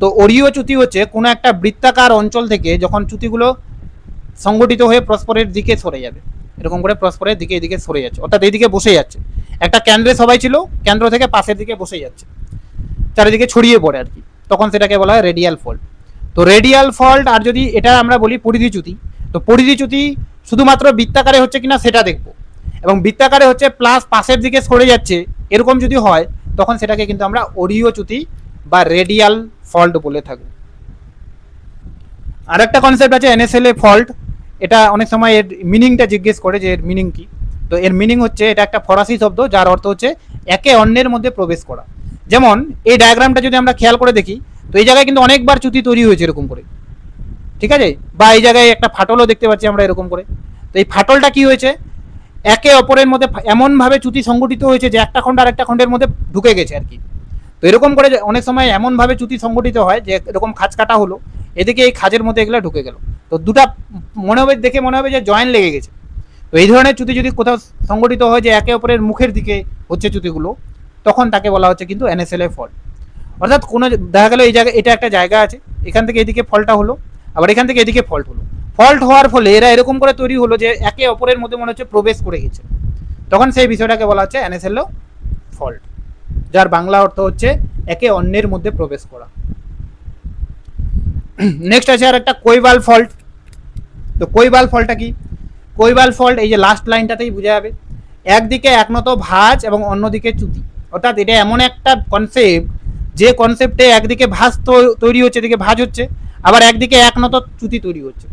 তো অরীয় চ্যুতি হচ্ছে কোনো একটা বৃত্তাকার অঞ্চল থেকে যখন চ্যুতিগুলো সংগঠিত হয়ে পরস্পরের দিকে সরে যাবে, এরকম করে পরস্পরের দিকে এদিকে সরে যাচ্ছে, অর্থাৎ এইদিকে বসে যাচ্ছে, একটা কেন্দ্রে সবাই ছিল, কেন্দ্র থেকে পাশের দিকে বসে যাচ্ছে, চারিদিকে ছড়িয়ে পড়ে আর কি, তখন সেটাকে বলা হয় রেডিয়াল ফল্ট। তো রেডিয়াল ফল্ট, আর যদি এটা আমরা বলি পরিধি চ্যুতি, তো পরিধি চ্যুতি শুধুমাত্র বৃত্তাকারে হচ্ছে কিনা সেটা দেখব, এবং বৃত্তাকারে হচ্ছে প্লাস পাশের দিকে সরে যাচ্ছে, এরকম যদি হয়, তখন সেটাকে কিন্তু আমরা অরীয় চ্যুতি বা রেডিয়াল ফল্ট বলে থাকবো। আরেকটা কনসেপ্ট আছে এনএসএলএ ফল্ট। এটা অনেক সময় এর মিনিংটা জিজ্ঞেস করে যে এর মিনিং কি। তো এর মিনিং হচ্ছে, এটা একটা ফরাসি শব্দ যার অর্থ হচ্ছে একে অন্যের মধ্যে প্রবেশ করা। যেমন এই ডায়াগ্রামটা যদি আমরা খেয়াল করে দেখি, তো এই জায়গায় কিন্তু অনেকবার চ্যুতি তৈরি হয়েছে এরকম করে, ঠিক আছে, বা এই জায়গায় একটা ফাটলও দেখতে পাচ্ছি আমরা এরকম করে। তো এই ফাটলটা কি হয়েছে, একে অপরের মধ্যে এমনভাবে চ্যুতি সংগঠিত হয়েছে যে একটা খণ্ড আর একটা খণ্ডের মধ্যে ঢুকে গেছে আর কি। তো এরকম করে অনেক সময় এমনভাবে চ্যুতি সংগঠিত হয় যে এরকম খাঁজ কাটা হলো, এদিকে এই খাঁজের মধ্যে এগুলো ঢুকে গেল, তো দুটা মনে হবে, দেখে মনে হবে যে জয়েন্ট লেগে গেছে। তো এই ধরনের চ্যুতি যদি কোথাও সংগঠিত হয় যে একে অপরের মুখের দিকে হচ্ছে চ্যুতিগুলো, তখন তাকে বলা হচ্ছে কিন্তু NSLA ফল্ট। অর্থাৎ কোনো দেখা গেল এই জায়গায় এটা একটা জায়গা আছে, এখান থেকে এদিকে ফল্টটা হলো, আবার এখান থেকে এদিকে ফল্ট হলো। ফল্ট হওয়ার ফলে এরা এরকম করে তৈরি হলো যে একে অপরের মধ্যে মনে হচ্ছে প্রবেশ করে গেছে, তখন সেই বিষয়টাকে বলা হচ্ছে NSLA ফল্ট, যার বাংলা অর্থ হচ্ছে একে অন্যের মধ্যে প্রবেশ করা। নেক্সট আছে আর একটা কৈবাল ফল্ট। তো কৈবাল ফল্টটা কি? কৈবাল ফল্ট এই যে লাস্ট লাইনটাতেই বোঝা যাবে, একদিকে একনত ভাঁজ এবং অন্যদিকে চ্যুতি। অর্থাৎ এটা এমন একটা কনসেপ্ট যে কনসেপ্টে একদিকে ভাঁজ তৈরি হচ্ছে, এদিকে ভাঁজ হচ্ছে, আবার একদিকে একনত চ্যুতি তৈরি হচ্ছে।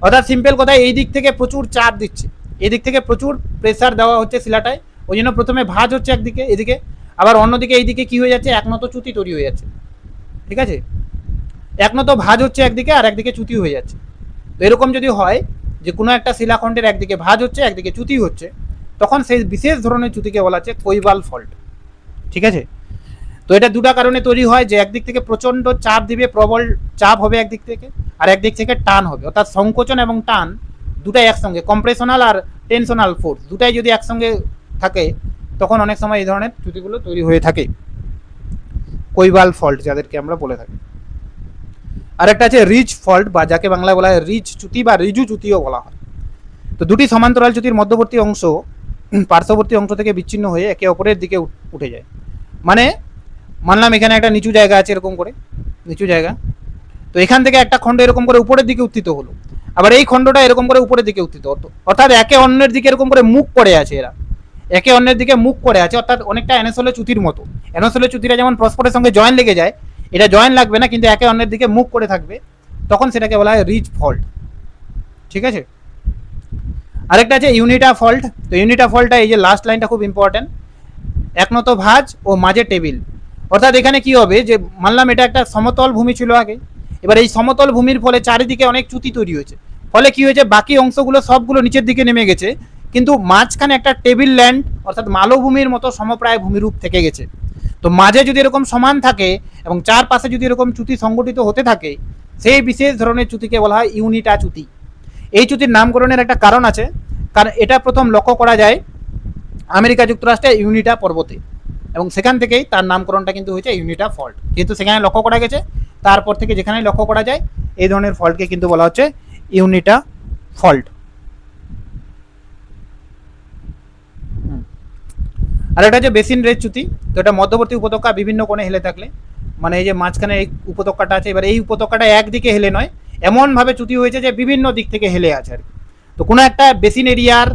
অর্থাৎ সিম্পল কথায় এই দিক থেকে প্রচুর চাপ দিচ্ছে, এদিক থেকে প্রচুর প্রেসার দেওয়া হচ্ছে শিলাটায়, ওই জন্য প্রথমে ভাঁজ হচ্ছে একদিকে এদিকে, আবার অন্যদিকে এইদিকে কি হয়ে যাচ্ছে, একনত চ্যুতি তৈরি হয়ে যাচ্ছে। ঠিক আছে, একনত ভাঁজ হচ্ছে একদিকে আর একদিকে চ্যুতি হয়ে যাচ্ছে। তো এরকম যদি হয় যে কোনো একটা শিলাখণ্ডের একদিকে ভাঁজ হচ্ছে একদিকে চ্যুতি হচ্ছে, তখন সেই বিশেষ ধরনের চ্যুতিকে বলা হচ্ছে কৈবাল ফল্ট। ঠিক আছে, তো এটা দুটা কারণে তৈরি হয়, যে একদিক থেকে প্রচণ্ড চাপ দিবে, প্রবল চাপ হবে একদিক থেকে, আর একদিক থেকে টান হবে। অর্থাৎ সংকোচন এবং টান দুটাই একসঙ্গে, কম্প্রেশনাল আর টেনশনাল ফোর্স দুটাই যদি একসঙ্গে থাকে, তখন অনেক সময় এই ধরনের চ্যুতিগুলো তৈরি হয়ে থাকে, কৈবাল ফল্ট যাদেরকে আমরা বলে থাকি। আরেকটা আছে রিজ ফল্ট, বা যাকে বাংলায় বলা হয় রিজ চ্যুতি বা রিজু চ্যুতিও বলা হয়। তো দুটি সমান্তরাল চ্যুতির মধ্যবর্তী অংশ পার্শ্ববর্তী অংশ থেকে বিচ্ছিন্ন হয়ে একে অপরের দিকে উঠে যায়। মানে মানলাম এখানে একটা নিচু জায়গা আছে, এরকম করে নিচু জায়গা, তো এখান থেকে একটা খণ্ড এরকম করে উপরের দিকে উত্থিত হলো, আবার এই খণ্ডটা এরকম করে উপরের দিকে উত্থিত হতো। অর্থাৎ একে অন্যের দিকে এরকম করে মুখ করে আছে, এরা একে অন্যের দিকে মুখ করে আছে। অর্থাৎ অনেকটা NSLA চ্যুতির মতো। NSLA চ্যুতিরা যেমন পরস্পরের সঙ্গে জয়েন লেগে যায়, এটা জয়েন লাগবে না, কিন্তু একে অন্যের দিকে মুখ করে থাকবে, তখন সেটাকে বলা হয় রিজ ফল্ট। ঠিক আছে, আরেকটা আছে ইউনিটা ফল্ট। তো ইউনিটা ফল্টটা এই যে লাস্ট লাইনটা খুব ইম্পর্টেন্ট, একনত ভাঁজ ও মাঝে টেবিল। অর্থাৎ এখানে কি হবে, যে মানলাম এটা একটা সমতল ভূমি ছিল আগে, এবার এই সমতল ভূমির ফলে চারিদিকে অনেক চ্যুতি তৈরি হয়েছে, ফলে কি হয়েছে, বাকি অংশগুলো সবগুলো নিচের দিকে নেমে গেছে, কিন্তু মাঝখানে একটা টেবিল ল্যান্ড অর্থাৎ মালভূমির মতো সমপ্রায় ভূমিরূপ থেকে গেছে। তো মাঝে যদি এরকম সমান থাকে এবং চারপাশে যদি এরকম চ্যুতি সংগঠিত হতে থাকে, সেই বিশেষ ধরনের চ্যুতিকে বলা হয় ইউনিটা চ্যুতি। এই চ্যুতির নামকরণের একটা কারণ আছে, কারণ এটা প্রথম লক্ষ্য করা যায় আমেরিকা যুক্তরাষ্ট্রে ইউনিটা পর্বতে, এবং সেখান থেকেই তার নামকরণটা কিন্তু হয়েছে ইউনিটা ফল্ট। যেহেতু সেখানে লক্ষ্য করা গেছে, তারপর থেকে যেখানেই লক্ষ্য করা যায় এই ধরনের ফল্টকে কিন্তু বলা হচ্ছে ইউনিটা ফল্ট। আর এটা হচ্ছে বেসিন রেজ চ্যুতি। তো এটা মধ্যবর্তী উপত্যকা বিভিন্ন কোণে হেলে থাকলে, মানে এই যে মাঝখানে এই উপত্যকাটা আছে, এবার এই উপত্যকাটা একদিকে হেলে নয়, এমনভাবে চ্যুতি হয়েছে যে বিভিন্ন দিক থেকে হেলে আছে আর কি। তো কোনো একটা বেসিন এরিয়ার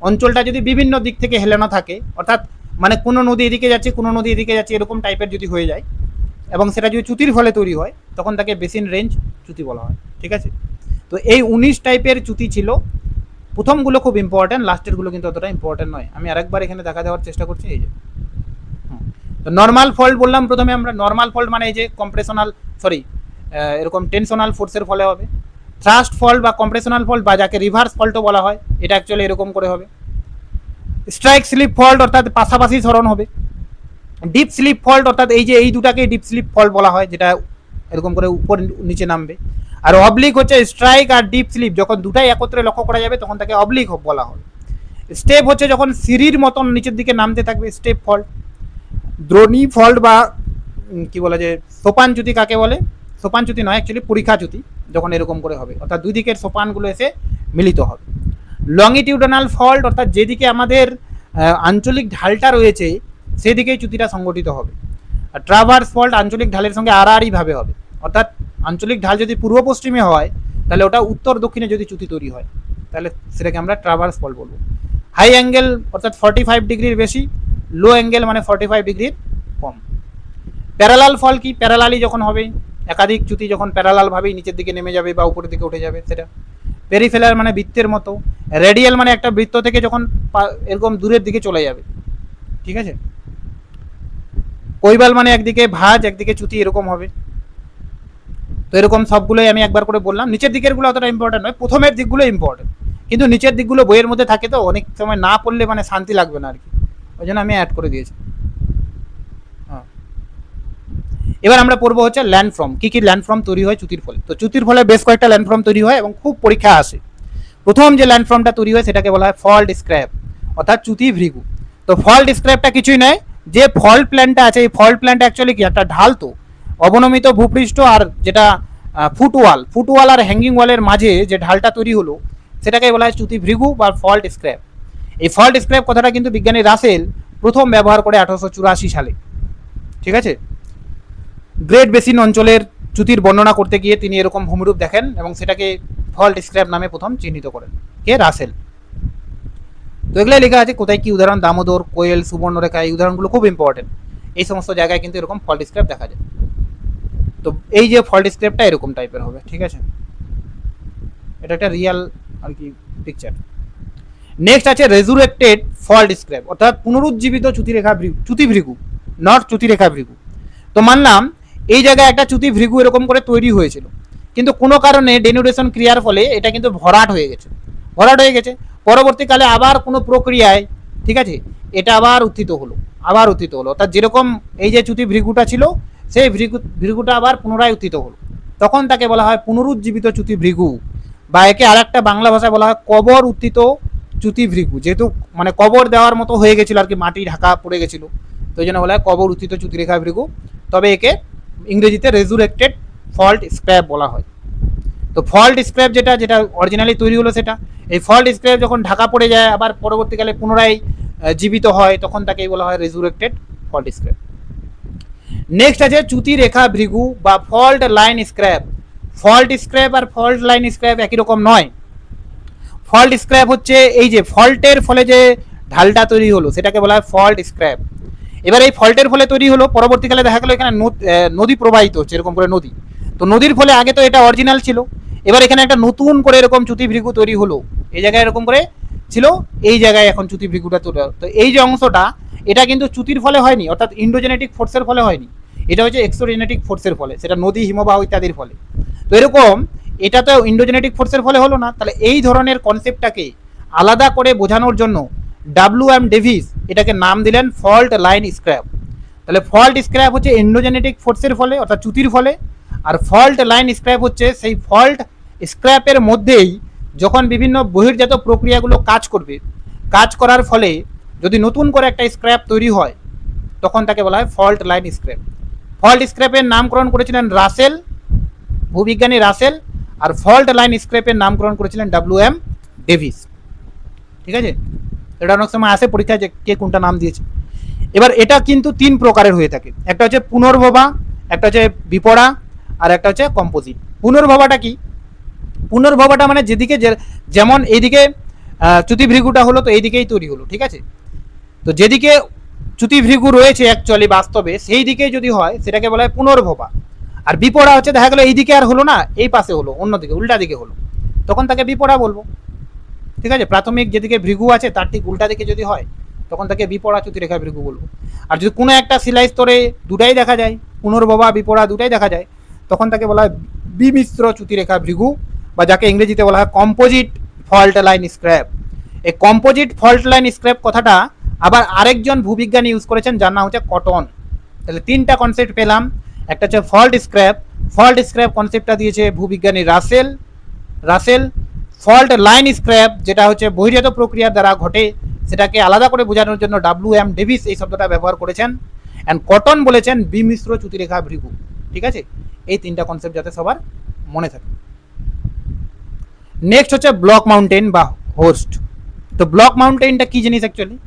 অঞ্চলটা যদি বিভিন্ন দিক থেকে হেলানো থাকে, অর্থাৎ মানে কোনো নদী এদিকে যাচ্ছে কোনো নদী এদিকে যাচ্ছে এরকম টাইপের যদি হয়ে যায়, এবং সেটা যদি চ্যুতির ফলে তৈরি হয়, তখন তাকে বেসিন রেঞ্জ চ্যুতি বলা হয়। ঠিক আছে, তো এই 19 টাইপের চ্যুতি ছিল। প্রথমগুলো খুব ইম্পর্টেন্ট, লাস্টেরগুলো কিন্তু অতটা ইম্পর্টেন্ট নয়। আমি আরেকবার এখানে দেখা দেওয়ার চেষ্টা করছি। এই যে তো নর্মাল ফল্ট বললাম প্রথমে আমরা। নর্মাল ফল্ট মানে এই যে কম্প্রেশনাল এরকম টেনশনাল ফোর্সের ফলে হবে। থ্রাস্ট ফল্ট বা কম্প্রেশনাল ফল্ট, বা যাকে রিভার্স ফল্টও বলা হয়, এটা অ্যাকচুয়ালি এরকম করে হবে। স্ট্রাইক স্লিপ ফল্ট অর্থাৎ পাশাপাশি সরণ হবে। ডিপ স্লিপ ফল্ট অর্থাৎ এই যে এই দুটাকে ডিপ স্লিপ ফল্ট বলা হয়, যেটা এরকম করে উপর নিচে নামবে। আর অবলিক হচ্ছে স্ট্রাইক আর ডিপ স্লিপ, যখন দুটাই একত্রে লক্ষ্য করা যাবে তখন তাকে অবলিক বলা হয়। স্টেপ হচ্ছে যখন সিঁড়ির মতন নিচের দিকে নামতে থাকবে, স্টেপ ফল্ট। দ্রোণী ফল্ট বা কি বলা যায় সোপান চ্যুতি কাকে বলে, সোপান চ্যুতি নয় অ্যাকচুয়ালি পরীক্ষা চ্যুতি, যখন এরকম করে হবে, অর্থাৎ দুই দিকের সোপানগুলো এসে মিলিত হবে। লংগিটিউডনাল ফল্ট অর্থাৎ যেদিকে আমাদের আঞ্চলিক ঢালটা রয়েছে সেদিকেই চ্যুতিটা সংগঠিত হবে। আর ট্রাভার্স ফল্ট আঞ্চলিক ঢালের সঙ্গে আড়াআড়িভাবে হবে, অর্থাৎ আঞ্চলিক ঢাল যদি পূর্ব পশ্চিমে হয় তাহলে ওটা উত্তর দক্ষিণে যদি চ্যুতি তৈরি হয় তাহলে সেটাকে আমরা ট্রাভার্স ফল্ট বলবো। হাই অ্যাঙ্গেল অর্থাৎ 45 ডিগ্রির বেশি, লো অ্যাঙ্গেল মানে 45 ডিগ্রির কম। প্যারালাল ফল কি, প্যারালালি যখন হবে, একাধিক চ্যুতি যখন প্যারালালভাবেই নিচের দিকে নেমে যাবে বা উপরের দিকে উঠে যাবে সেটা। পেরিফেরাল মানে বৃত্তের মতো। রেডিয়াল মানে একটা বৃত্ত থেকে যখন এরকম দূরের দিকে চলে যাবে। ঠিক আছে, কৈবাল মানে একদিকে ভাঁজ একদিকে চ্যুতি এরকম হবে। তো এরকম সবগুলোই আমি একবার করে বললাম। নিচের দিকেরগুলো অতটা ইম্পর্টেন্ট নয়, প্রথমের দিকগুলো ইম্পর্টেন্ট, কিন্তু নিচের দিকগুলো বইয়ের মধ্যে থাকে তো অনেক সময় না পড়লে মানে শান্তি লাগবে না আর কি, ওই জন্য আমি অ্যাড করে দিয়েছি। হ্যাঁ, এবার আমরা পড়বো হচ্ছে ল্যান্ডফর্ম, কি কি ল্যান্ডফর্ম তৈরি হয় চ্যুতির ফলে। তো চ্যুতির ফলে বেশ কয়েকটা ল্যান্ডফর্ম তৈরি হয় এবং খুব পরীক্ষা আসে। প্রথম যে ল্যান্ডফর্মটা তৈরি হয় সেটাকে বলা হয় ফল্ট স্ক্র্যাপ, অর্থাৎ চ্যুতি ভৃগু। তো ফল্ট স্ক্র্যাপটা কিছুই নয়, যে ফল্ট প্ল্যানটা আছে এই ফল্ট প্ল্যানটা অ্যাকচুয়ালি কি একটা ঢাল, তো অবনমিত ভূপৃষ্ঠ আর যেটা ফুটওয়াল আর হ্যাঙ্গিং ওয়ালের মাঝে যে ঢালটা তৈরি হলো সেটাকে বলা হয় চ্যুতি ভৃগু বা ফল্ট স্ক্র্যাপ। এই ফল্ট স্ক্র্যাপ কথাটা কিন্তু বিজ্ঞানী রাসেল প্রথম ব্যবহার করে 1884 সালে। ঠিক আছে, গ্রেট বেসিন অঞ্চলের চ্যুতির বর্ণনা করতে গিয়ে তিনি এরকম ভূমিরূপ দেখেন এবং সেটাকে ফল্ট স্ক্র্যাপ নামে প্রথম চিহ্নিত করেন, কে? রাসেল। তো এগুলাই লেখা আছে কোথায় কি উদাহরণ, দামোদর, কোয়েল, সুবর্ণরেখা, এই উদাহরণগুলো খুব ইম্পর্টেন্ট। এই সমস্ত জায়গায় কিন্তু এরকম ফল্ট স্ক্র্যাপ দেখা যায়। তো এই যে ফল্ট স্ক্র্যাপটা এরকম টাইপের হবে, ঠিক আছে, এটা একটা রিয়াল আর কি পিকচার। নেক্সট আছে রেজুরেক্টেড ফল্ট স্ক্র্যাপ, অর্থাৎ পুনরুজ্জীবিত চ্যুতি ভৃগু, নট চ্যুতিরেখা ভৃগু। তো মানলাম এই জায়গায় একটা চ্যুতি ভৃগু এরকম করে তৈরি হয়েছিল, কিন্তু কোনো কারণে ডেনুডেশন ক্রিয়ার ফলে এটা কিন্তু ভরাট হয়ে গেছে। পরবর্তীকালে আবার কোনো প্রক্রিয়ায়, ঠিক আছে, এটা আবার উত্থিত হলো, অর্থাৎ যেরকম এই যে চ্যুতি ভৃগুটা ছিল সেই ভৃগুটা আবার পুনরায় উত্থিত হলো, তখন তাকে বলা হয় পুনরুজ্জীবিত চ্যুতি ভৃগু, বা একে আরেকটা বাংলা ভাষায় বলা হয় কবর উত্থিত চ্যুতি ভৃগু। যেহেতু মানে কবর দেওয়ার মতো হয়ে গেছিল আর কি, মাটি ঢাকা পড়ে গেছিল, তো এই জন্য বলা হয় কবর উত্থিত চ্যুতিরেখা ভৃগু। তবে একে ইংরেজিতে রেজুরেক্টেড ফল্ট স্ক্র্যাপ বলা হয়। তো ফল্ট স্ক্র্যাপ যেটা অরিজিনালি তৈরি হলো সেটা, এই ফল্ট স্ক্র্যাপ যখন ঢাকা পড়ে যায় আবার পরবর্তীকালে পুনরায় জীবিত হয়, তখন তাকেই বলা হয় রেজুরেক্টেড ফল্ট স্ক্র্যাপ। নেক্সট আছে চ্যুতি রেখা ভৃগু বা fault line scrap. Fault scrap আর ফল্ট লাইন স্ক্র্যাপ একই রকম নয়। ফল্ট স্ক্র্যাপ হচ্ছে এই যে ফল্টের ফলে যে ঢালটা তৈরি হলো সেটাকে বলা হয় ফল্ট স্ক্র্যাপ। এবার এই ফল্টের ফলে তৈরি হলো, পরবর্তীকালে দেখা গেলো এখানে নদী প্রবাহিত হচ্ছে, এরকম করে নদী, তো নদীর ফলে আগে তো এটা অরিজিনাল ছিল, এবার এখানে একটা নতুন করে এরকম চ্যুতি ভৃগু তৈরি হলো, এই জায়গায় এরকম করে ছিল, এই জায়গায় এখন চ্যুতি ভৃগুটা তৈরি। তো এই যে অংশটা এটা কিন্তু চ্যুতির ফলে হয়নি, অর্থাৎ ইন্ডোজেনেটিক ফোর্সের ফলে হয়নি, এটা হচ্ছে এক্সোজেনেটিক ফোর্সের ফলে, সেটা নদী, হিমবাহ ইত্যাদির ফলে। তো এরকম এটা তো ইন্ডোজেনেটিক ফোর্সের ফলে হলো না, তাহলে এই ধরনের কনসেপ্টটাকে আলাদা করে বোঝানোর জন্য ডাব্লিউ.এম. ডেভিস এটাকে নাম দিলেন ফল্ট লাইন স্ক্র্যাপ। তাহলে ফল্ট স্ক্র্যাপ হচ্ছে এন্ডোজেনেটিক ফোর্সের ফলে অর্থাৎ চ্যুতির ফলে, আর ফল্ট লাইন স্ক্র্যাপ হচ্ছে সেই ফল্ট স্ক্র্যাপের মধ্যেই যখন বিভিন্ন বহির্জাত প্রক্রিয়াগুলো কাজ করার ফলে যদি নতুন করে একটা স্ক্র্যাপ তৈরি হয় তখন তাকে বলা হয় ফল্ট লাইন স্ক্র্যাপ। ফল্ট স্ক্র্যাপের নামকরণ করেছিলেন রাসেল, ভূবিজ্ঞানী রাসেল, আর ফল্ট লাইন স্ক্র্যাপের নামকরণ করেছিলেন ডাব্লিউ.এম. ডেভিস। ঠিক আছে, এটা অনেক সময় আসে পরীক্ষায় যে কে কোনটা নাম দিয়েছে। এবার এটা কিন্তু 3 প্রকারের হয়ে থাকে, একটা হচ্ছে পুনর্ভবা, একটা হচ্ছে বিপড়া, আর একটা হচ্ছে কম্পোজিট। পুনর্ভবাটা কি? পুনর্ভবাটা মানে যেদিকে যেমন এইদিকে চ্যুতি ভৃগুটা হলো তো এইদিকেই তৈরি হলো, ঠিক আছে, তো যেদিকে চ্যুতি ভৃগু রয়েছে অ্যাকচুয়ালি বাস্তবে সেই দিকে যদি হয় সেটাকে বলা হয় পুনর্ভবা। আর বিপড়া হচ্ছে দেখা গেলো এইদিকে আর হলো না, এই পাশে হলো, অন্যদিকে উল্টা দিকে হলো, তখন তাকে বিপড়া বলবো। ঠিক আছে, প্রাথমিক যেদিকে ভৃগু আছে তার ঠিক উল্টা দিকে যদি হয় তখন তাকে বিপড়া চ্যুতিরেখা ভৃগু বলবো। আর যদি কোনো একটা শিলাই স্তরে দুটাই দেখা যায়, পুনর্ভবা বিপড়া দুটাই দেখা যায়, তখন তাকে বলা হয় বিমিশ্র চ্যুতিরেখা ভৃগু, বা যাকে ইংরেজিতে বলা হয় কম্পোজিট ফল্ট লাইন স্ক্র্যাপ। এই কম্পোজিট ফল্ট লাইন স্ক্র্যাপ কথাটা আবার আরেকজন ভূবিজ্ঞানী ইউজ করেছেন যার নাম হচ্ছে কটন। তাহলে 3টা কনসেপ্ট পেলাম, একটা হচ্ছে ফল্ট স্ক্র্যাপ কনসেপ্টটা দিয়েছে ভূবিজ্ঞানী রাসেল। ফল্ট লাইন স্ক্র্যাপ যেটা হচ্ছে বহির্জাত প্রক্রিয়ার দ্বারা ঘটে সেটাকে আলাদা করে বোঝানোর জন্য ডাব্লিউ.এম. ডেভিস এই শব্দটা ব্যবহার করেছেন, অ্যান্ড কটন বলেছেন বিমিশ্র চ্যুতিরেখা ভৃগু। ঠিক আছে, এই 3টা কনসেপ্ট যাতে সবার মনে থাকে। নেক্সট হচ্ছে ব্লক মাউন্টেন বা হোস্ট। তো ব্লক মাউন্টেনটা কি জিনিস অ্যাকচুয়ালি?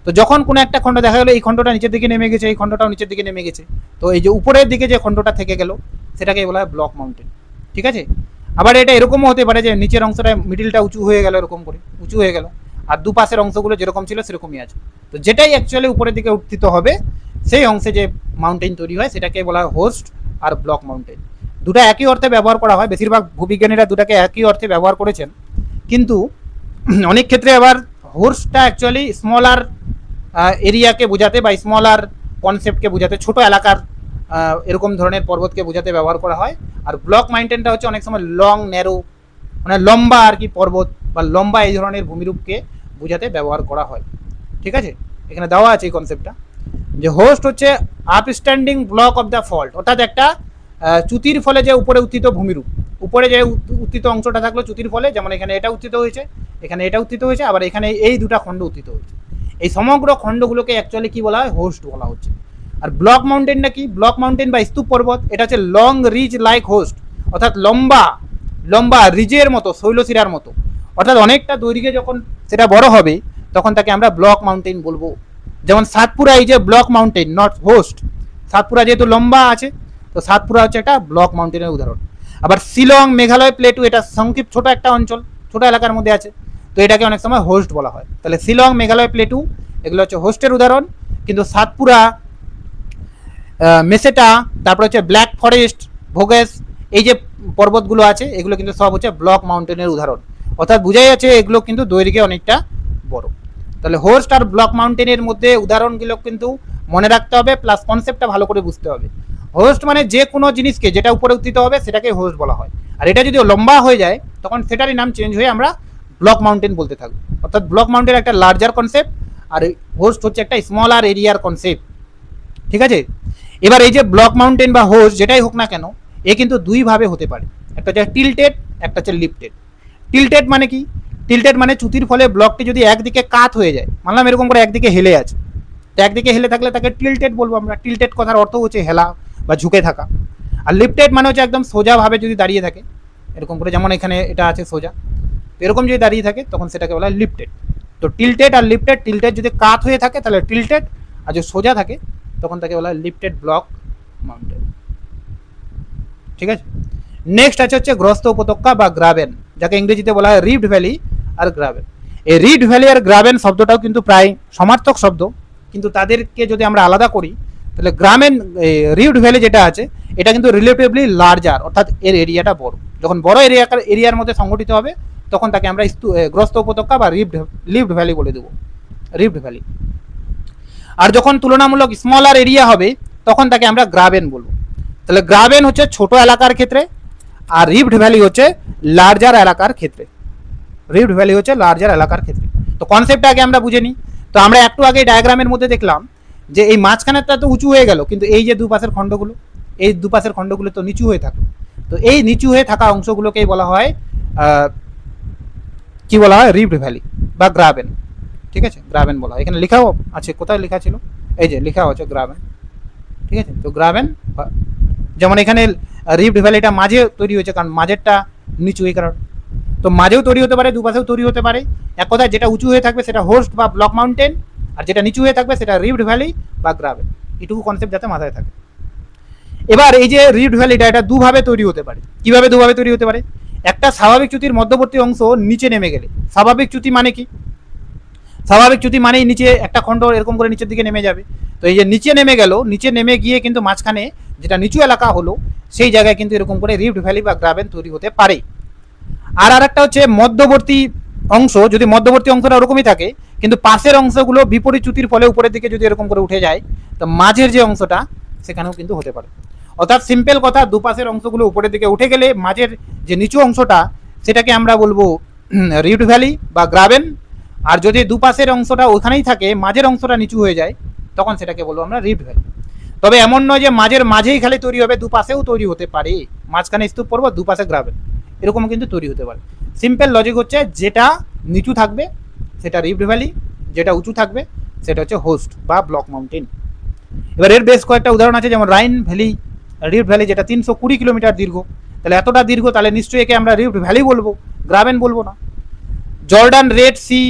তো যখন কোনো একটা খণ্ড দেখা গেলো এই খণ্ডটা নিচের দিকে নেমে গেছে, এই খণ্ডটাও নিচের দিকে নেমে গেছে, তো এই যে উপরের দিকে যে খণ্ডটা থেকে গেল সেটাকে বলা হয় ব্লক মাউন্টেন। ঠিক আছে, আবার এটা এরকমও হতে পারে যে নিচের অংশটা মিডিলটা উঁচু হয়ে গেল, এরকম করে উঁচু হয়ে গেল, আর দুপাশের অংশগুলো যেরকম ছিল সেরকমই আছে। তো যেটাই অ্যাকচুয়ালি উপরের দিকে উত্থিত হবে সেই অংশে যে মাউন্টেন তৈরি হয় সেটাকে বলা হয় হোস্ট আর ব্লক মাউন্টেন। দুটো একই অর্থে ব্যবহার করা হয়, বেশিরভাগ ভূবিজ্ঞানীরা দুটাকে একই অর্থে ব্যবহার করেছেন, কিন্তু অনেক ক্ষেত্রে আবার হোস্টটা অ্যাকচুয়ালি স্মলার এরিয়াকে বোঝাতে বা স্মলার কনসেপ্টকে বোঝাতে, ছোট এলাকার এরকম ধরনের পর্বতকে বোঝাতে ব্যবহার করা হয়। আর ব্লক মাউন্টেনটা হচ্ছে অনেক সময় লং ন্যারো, মানে লম্বা আর কি পর্বত বা লম্বা এই ধরনের ভূমিরূপকে বোঝাতে ব্যবহার করা হয়। ঠিক আছে, এখানে দেওয়া আছে এই কনসেপ্টটা, যে হোস্ট হচ্ছে আপস্ট্যান্ডিং ব্লক অফ দ্য ফল্ট, অর্থাৎ একটা চ্যুতির ফলে যে উপরে উত্থিত ভূমিরূপ, উপরে যে উত্থিত অংশটা থাকলো চ্যুতির ফলে, যেমন এখানে এটা উত্থিত হয়েছে, এখানে এটা উত্থিত হয়েছে, আবার এখানে এই দুটা খণ্ড উত্থিত হয়েছে, এই সমগ্র খণ্ডগুলোকে অ্যাকচুয়ালি কি বলা হয়, হোস্ট বলা হচ্ছে। আর ব্লক মাউন্টেনটা কি, ব্লক মাউন্টেন বা স্তূপ পর্বত, এটা হচ্ছে লং রিজ লাইক হোস্ট, অর্থাৎ লম্বা লম্বা রিজের মতো, শৈলশিরার মতো, অর্থাৎ অনেকটা দৈর্ঘ্যে যখন সেটা বড় হবে তখন তাকে আমরা ব্লক মাউন্টেন বলবো। যেমন সাতপুরা এই যে block mountain, not host, Satpura যেহেতু লম্বা আছে তো সাতপুরা হচ্ছে একটা ব্লক মাউন্টেনের উদাহরণ। আবার শিলং মেঘালয় প্লেটু, এটা সংক্ষিপ্ত ছোট একটা অঞ্চল, ছোট এলাকার মধ্যে আছে, তো এটাকে অনেক সময় হোস্ট বলা হয়। তাহলে শিলং মেঘালয় প্লেটু এগুলো হচ্ছে হোস্টের উদাহরণ, কিন্তু সাতপুরা, মেসেটা, তারপর হচ্ছে ব্ল্যাক ফরেস্ট, ভোগেস, এই যে পর্বতগুলো আছে এগুলো কিন্তু সব হচ্ছে ব্লক মাউন্টেনের উদাহরণ, অর্থাৎ বোঝাই যাচ্ছে এগুলো কিন্তু দৈর্ঘ্যে অনেকটা বড়। তাহলে হোস্ট আর ব্লক মাউন্টেনের মধ্যে উদাহরণগুলো কিন্তু মনে রাখতে হবে, প্লাস কনসেপ্টটা ভালো করে বুঝতে হবে। হোস্ট মানে যে কোনো জিনিসকে যেটা উপরে উত্থিত হবে সেটাকে হোস্ট বলা হয়, আর এটা যদি লম্বা হয়ে যায় তখন সেটারই নাম চেঞ্জ হয়ে আমরা ব্লক মাউন্টেন বলতে থাকবো। অর্থাৎ ব্লক মাউন্টেন একটা লার্জার কনসেপ্ট আর হোস্ট হচ্ছে একটা স্মলার এরিয়ার কনসেপ্ট। ঠিক আছে, এবার এই যে ব্লক মাউন্টেন বা হোস্ট যেটাই হোক না কেন, এ কিন্তু দুইভাবে হতে পারে, একটা হচ্ছে টিল্টেড, একটা হচ্ছে লিফটেড। টিল্টেড মানে কি, টিল্টেড মানে চ্যুতির ফলে ব্লকটি যদি একদিকে কাত হয়ে যায়, মানলাম এরকম করে একদিকে হেলে আছে, তো একদিকে হেলে থাকলে তাকে টিল্টেড বলবো আমরা। টিল্টেড কথার অর্থ হচ্ছে হেলা বা ঝুঁকে থাকা। আর লিফটেড মানে হচ্ছে একদম সোজাভাবে যদি দাঁড়িয়ে থাকে, এরকম করে, যেমন এখানে এটা আছে সোজা, তো এরকম যদি দাঁড়িয়ে থাকে তখন সেটাকে বলা হয় লিফটেড। তো টিল্টেড আর লিফটেড, টিল্টেড যদি কাত হয়ে থাকে তাহলে টিল্টেড, আর যদি সোজা থাকে তখন তাকে বলা হয় লিফটেড ব্লক মাউন্টেন। ঠিক আছে, নেক্সট আছে হচ্ছে গ্রস্ত উপত্যকা বা গ্রাবেন, যাকে ইংরেজিতে বলা হয় রিফট ভ্যালি আর গ্রাবেন। এই রিফট ভ্যালি আর গ্রাবেন শব্দটাও কিন্তু প্রায় সমার্থক শব্দ, কিন্তু তাদেরকে যদি আমরা আলাদা করি তাহলে গ্রামেন, রিফট ভ্যালি যেটা আছে এটা কিন্তু রিলেটিভলি লার্জার, অর্থাৎ এর এরিয়াটা বড়। যখন বড় এরিয়ার মধ্যে সংগঠিত হবে তখন তাকে আমরা গ্রস্ত উপত্যকা বা লিফট ভ্যালি বলে দেবো, রিফট ভ্যালি। আর যখন তুলনামূলক স্মলার এরিয়া হবে তখন তাকে আমরা গ্রাবেন বলবো। তাহলে গ্রাবেন হচ্ছে ছোট এলাকার ক্ষেত্রে, আর রিফট ভ্যালি হচ্ছে লার্জার এলাকার ক্ষেত্রে। রিফট ভ্যালি হচ্ছে লার্জার এলাকার ক্ষেত্রে। তো কনসেপ্টটা আগে আমরা বুঝে নিই। তো আমরা একটু আগে ডায়াগ্রামের মধ্যে দেখলাম যে এই মাঝখানেরটা তো উঁচু হয়ে গেল, কিন্তু এই যে দুপাশের খণ্ডগুলো, এই দুপাশের খণ্ডগুলো তো নিচু হয়ে থাকলো। তো এই নিচু হয়ে থাকা অংশগুলোকেই বলা হয় কি বলা হয়, রিফট ভ্যালি বা গ্রাবেন। ঠিক আছে, গ্রাবেন বলা হয়। এখানে লেখাও আছে, কোথায় লেখা ছিল, এই যে লেখা আছে গ্রাবেন। ঠিক আছে, তো গ্রাবেন, যেমন এখানে রিফট ভ্যালিটা মাঝে তৈরি হয়েছে, কারণ মাঝেরটা নিচু এই কারণ, তো মাঝেও তৈরি হতে পারে, দুপাশেও তৈরি হতে পারে। এক কথায় যেটা উঁচু হয়ে থাকবে সেটা হোস্ট বা ব্লক মাউন্টেন, আর যেটা নিচু হয়ে থাকবে সেটা রিফট ভ্যালি বা গ্রাবেন। এটুকু কনসেপ্ট যাতে মাথায় থাকে। এবার এই যে রিফট ভ্যালিটা, এটা দুভাবে তৈরি হতে পারে। কিভাবে দুভাবে তৈরি হতে পারে, একটা স্বাভাবিক চ্যুতির মধ্যবর্তী অংশ নিচে নেমে গেলে। স্বাভাবিক চ্যুতি মানে কি, স্বাভাবিক চ্যুতি মানেই নিচে একটা খণ্ড এরকম করে নিচের দিকে নেমে যাবে। তো এই যে নিচে নেমে গেল, নিচে নেমে গিয়ে কিন্তু মাঝখানে যেটা নিচু এলাকা হলো সেই জায়গায় কিন্তু এরকম করে রিফট ভ্যালি বা গ্রাবেন তৈরি হতে পারে। আর আরেকটা হচ্ছে মধ্যবর্তী অংশ, যদি মধ্যবর্তী অংশটা ওরকমই থাকে কিন্তু পাশের অংশগুলো বিপরীত চ্যুতির ফলে উপরের দিকে যদি এরকম করে উঠে যায়, তো মাঝের যে অংশটা সেখানেও কিন্তু হতে পারে। অর্থাৎ সিম্পল কথা, দুপাশের অংশগুলো উপরের দিকে উঠে গেলে মাঝের যে নিচু অংশটা সেটাকে আমরা বলবো রিফট ভ্যালি বা গ্রাবেন। আর যদি দুপাশের অংশটা ওখানেই থাকে, মাঝের অংশটা নিচু হয়ে যায়, তখন সেটাকে বলবো আমরা রিফট ভ্যালি। তবে এমন নয় যে মাঝের মাঝেই খালি তৈরি হবে, দুপাশেও তৈরি হতে পারে। মাঝখানে স্তূপ পর্বত, দুপাশে গ্রাবেন, এরকম কিন্তু তৈরি হতে পারে। সিম্পল লজিক হচ্ছে যেটা নিচু থাকবে সেটা রিফট ভ্যালি, যেটা উঁচু থাকবে সেটা হচ্ছে হোস্ট বা ব্লক মাউন্টেন। এবার এর বেশ কয়েকটা উদাহরণ আছে, যেমন রাইন ভ্যালি, রিফট ভ্যালি, যেটা 320 কিলোমিটার দীর্ঘ। তাহলে এতটা দীর্ঘ, তাহলে নিশ্চয়ই একে আমরা রিফট ভ্যালি বলবো, গ্রাবেন বলবো না। জর্ডান রেড সি,